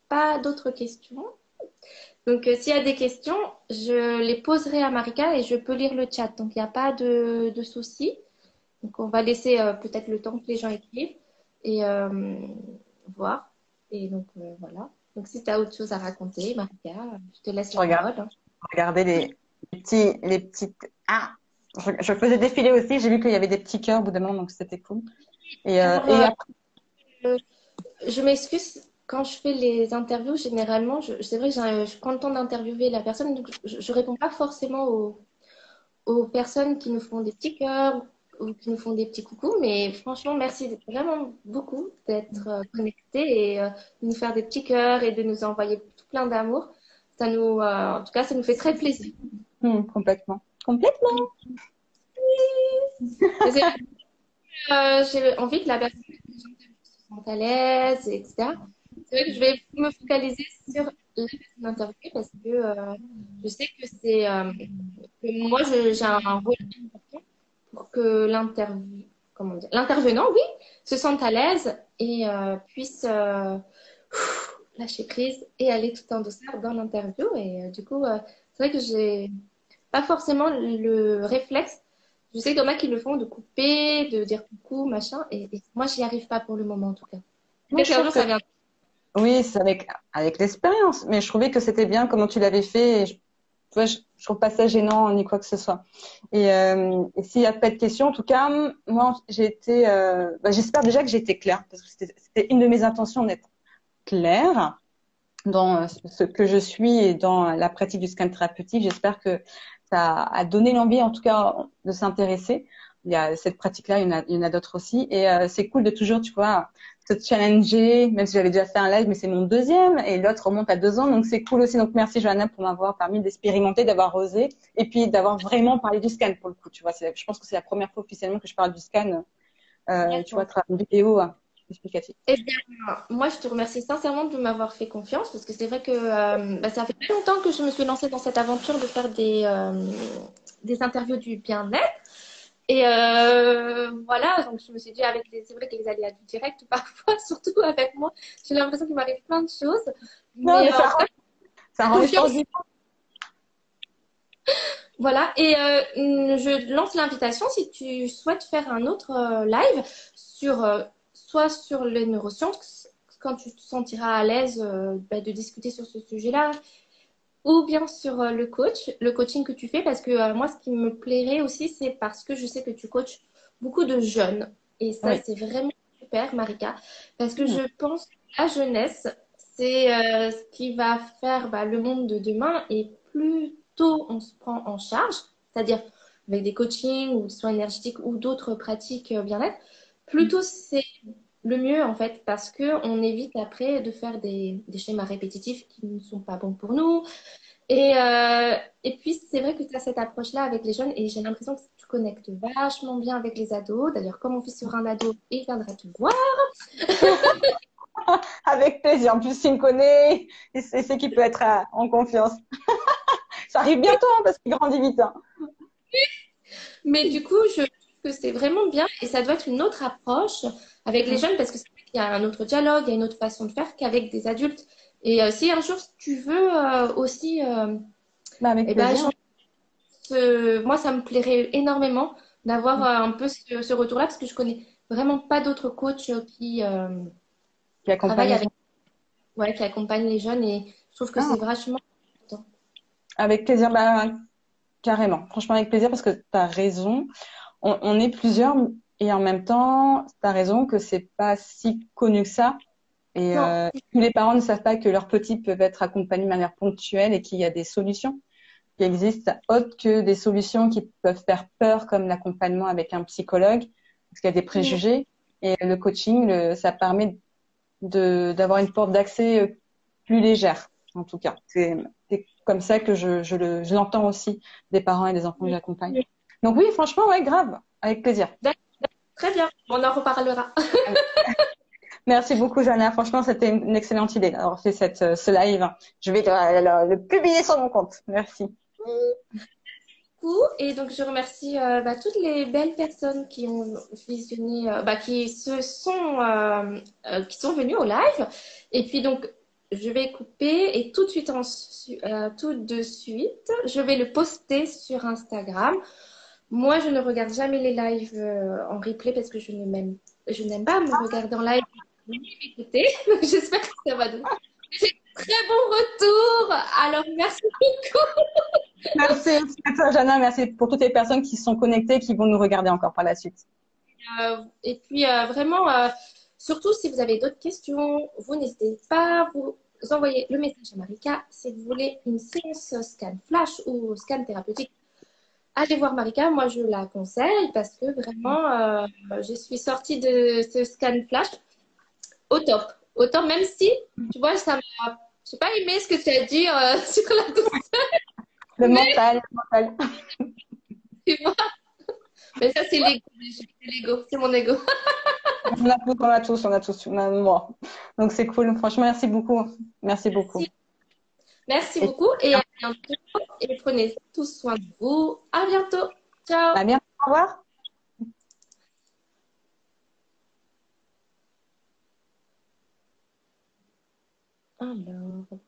Speaker 1: pas d'autres questions. Donc, s'il y a des questions, je les poserai à Marika et je peux lire le chat. Donc, il n'y a pas de souci. Donc, on va laisser peut-être le temps que les gens écrivent et voir. Et donc, voilà. Donc, si tu as autre chose à raconter, Marika, je te laisse
Speaker 2: Je
Speaker 1: la
Speaker 2: regarde,
Speaker 1: parole, hein.
Speaker 2: regardez les petites. Ah, je faisais défiler aussi. J'ai vu qu'il y avait des petits cœurs au bout d'un moment, donc c'était cool.
Speaker 1: Alors,
Speaker 2: Et après,
Speaker 1: euh, je m'excuse, quand je fais les interviews, généralement, c'est vrai que je prends le temps d'interviewer la personne, donc je réponds pas forcément aux personnes qui nous font des petits cœurs ou qui nous font des petits coucous, mais franchement, merci vraiment beaucoup d'être connectés et de nous faire des petits cœurs et de nous envoyer tout plein d'amour. En tout cas, ça nous fait très plaisir.
Speaker 2: complètement, complètement.
Speaker 1: Et j'ai envie que la personne se sente à l'aise, etc. C'est vrai que je vais me focaliser sur la personne interviewée parce que je sais que que moi, j'ai un rôle important pour que l'intervenant, oui, se sente à l'aise et puisse lâcher prise et aller tout en douceur dans l'interview. Et du coup, c'est vrai que j'ai pas forcément le réflexe. Je sais qu'il y en a qui le font de couper, de dire coucou, machin, et moi, j'y arrive pas pour le moment en tout cas.
Speaker 2: Moi,
Speaker 1: Peut-être
Speaker 2: je
Speaker 1: qu'un
Speaker 2: trouve
Speaker 1: jour,
Speaker 2: que
Speaker 1: ça vient.
Speaker 2: oui, c'est avec l'expérience, mais je trouvais que c'était bien comment tu l'avais fait. Tu vois, je trouve pas ça gênant ni quoi que ce soit. Et s'il y a pas de questions, en tout cas, moi, j'ai été. J'espère déjà que j'ai été claire, parce que c'était une de mes intentions d'être claire dans ce que je suis et dans la pratique du scan thérapeutique. J'espère que ça a donné l'envie, en tout cas, de s'intéresser. Il y a cette pratique-là, il y en a d'autres aussi. Et c'est cool de toujours, tu vois, se challenger, même si j'avais déjà fait un live, mais c'est mon deuxième, et l'autre remonte à 2 ans, donc c'est cool aussi. Donc merci Johanna pour m'avoir permis d'expérimenter, d'avoir osé, et puis d'avoir vraiment parlé du scan pour le coup, tu vois. Je pense que c'est la première fois officiellement que je parle du scan, tu vois, à travers une vidéo explicative.
Speaker 1: Eh bien, moi, je te remercie sincèrement de m'avoir fait confiance parce que c'est vrai que ça fait pas longtemps que je me suis lancée dans cette aventure de faire des interviews du bien-être. Et voilà, donc je me suis dit, c'est vrai que les aléas du direct, parfois, surtout avec moi, j'ai l'impression qu'il m'arrive plein de choses.
Speaker 2: Non,
Speaker 1: Mais
Speaker 2: mais
Speaker 1: en tout cas,
Speaker 2: ça rend les choses
Speaker 1: confiance, voilà. Et je lance l'invitation si tu souhaites faire un autre live sur soit sur les neurosciences, quand tu te sentiras à l'aise de discuter sur ce sujet-là, ou bien sur le coaching que tu fais, parce que moi, ce qui me plairait aussi, c'est parce que je sais que tu coaches beaucoup de jeunes. Et ça,
Speaker 2: oui.
Speaker 1: c'est vraiment super, Marika, parce que
Speaker 2: Hmm.
Speaker 1: je pense que la jeunesse, c'est ce qui va faire le monde de demain. Et plus tôt on se prend en charge, c'est-à-dire avec des coachings ou soins énergétiques ou d'autres pratiques bien-être, plus tôt c'est le mieux en fait, parce que on évite après de faire des schémas répétitifs qui ne sont pas bons pour nous, et puis, c'est vrai que tu as cette approche-là avec les jeunes et j'ai l'impression que tu connectes vachement bien avec les ados. D'ailleurs, comme mon fils sera un ado, il viendra te voir.
Speaker 2: Avec plaisir. En plus, s'il me connaît, c'est qu'il peut être en confiance. Ça arrive bientôt, hein, parce qu'il grandit vite, hein.
Speaker 1: Mais du coup, je trouve que c'est vraiment bien et ça doit être une autre approche avec les
Speaker 2: Mm.
Speaker 1: jeunes parce que c'est vrai qu'il y a un autre dialogue, il y a une autre façon de faire qu'avec des adultes. Et si un jour tu veux aussi,
Speaker 2: Bah, avec
Speaker 1: eh ben,
Speaker 2: plaisir.
Speaker 1: moi, ça me plairait énormément d'avoir
Speaker 2: Mm.
Speaker 1: un peu ce retour-là parce que je connais vraiment pas d'autres coachs qui
Speaker 2: Qui accompagne
Speaker 1: travaillent
Speaker 2: les
Speaker 1: avec
Speaker 2: gens.
Speaker 1: ouais, qui accompagne les jeunes et je trouve que
Speaker 2: Ah,
Speaker 1: c'est vachement important.
Speaker 2: avec plaisir, bah, carrément. Franchement, avec plaisir, parce que tu as raison. On est plusieurs, et en même temps, tu as raison que c'est pas si connu que ça. Et
Speaker 1: Non,
Speaker 2: tous les parents ne savent pas que leurs petits peuvent être accompagnés de manière ponctuelle et qu'il y a des solutions qui existent, autres que des solutions qui peuvent faire peur, comme l'accompagnement avec un psychologue, parce qu'il y a des
Speaker 1: mm,
Speaker 2: préjugés. Et le coaching, ça permet d'avoir une porte d'accès plus légère, en tout cas. C'est comme ça que je l'entends aussi des parents et des enfants que
Speaker 1: mm.
Speaker 2: j'accompagne. Donc oui, franchement, ouais, grave, avec plaisir.
Speaker 1: D'accord, très bien, on en reparlera.
Speaker 2: Merci beaucoup, Johanna. Franchement, c'était une excellente idée d'avoir fait ce live. Je vais le publier sur mon compte. Merci.
Speaker 1: Et donc, je remercie toutes les belles personnes qui ont visionné, qui sont venues au live. Et puis, donc, je vais couper et tout de suite, je vais le poster sur Instagram. Moi, je ne regarde jamais les lives en replay parce que je n'aime pas me regarder en live ni m'écouter. Donc, j'espère que ça va donner. J'ai un très bon retour. Alors, merci beaucoup.
Speaker 2: Merci à toi, Johanna. Merci pour toutes les personnes qui sont connectées, qui vont nous regarder encore par la suite.
Speaker 1: Et puis, vraiment, surtout si vous avez d'autres questions, vous n'hésitez pas à vous envoyer le message à Marika. Si vous voulez une séance scan flash ou scan thérapeutique, allez voir Marika. Moi, je la conseille parce que vraiment, je suis sortie de ce scan flash au top. Au top, même si, tu vois, j'ai pas aimé ce que tu as dit sur la douceur.
Speaker 2: Le
Speaker 1: Mais,
Speaker 2: mental, le mental.
Speaker 1: tu vois, mais ça, c'est l'ego. C'est l'ego. C'est mon ego.
Speaker 2: On a tous, même moi. Donc c'est cool. Franchement, merci beaucoup. Merci beaucoup.
Speaker 1: Merci. Merci
Speaker 2: Et
Speaker 1: beaucoup et à bientôt. Et prenez tous soin de vous. À bientôt. Ciao.
Speaker 2: à bientôt. Au revoir.
Speaker 1: Alors.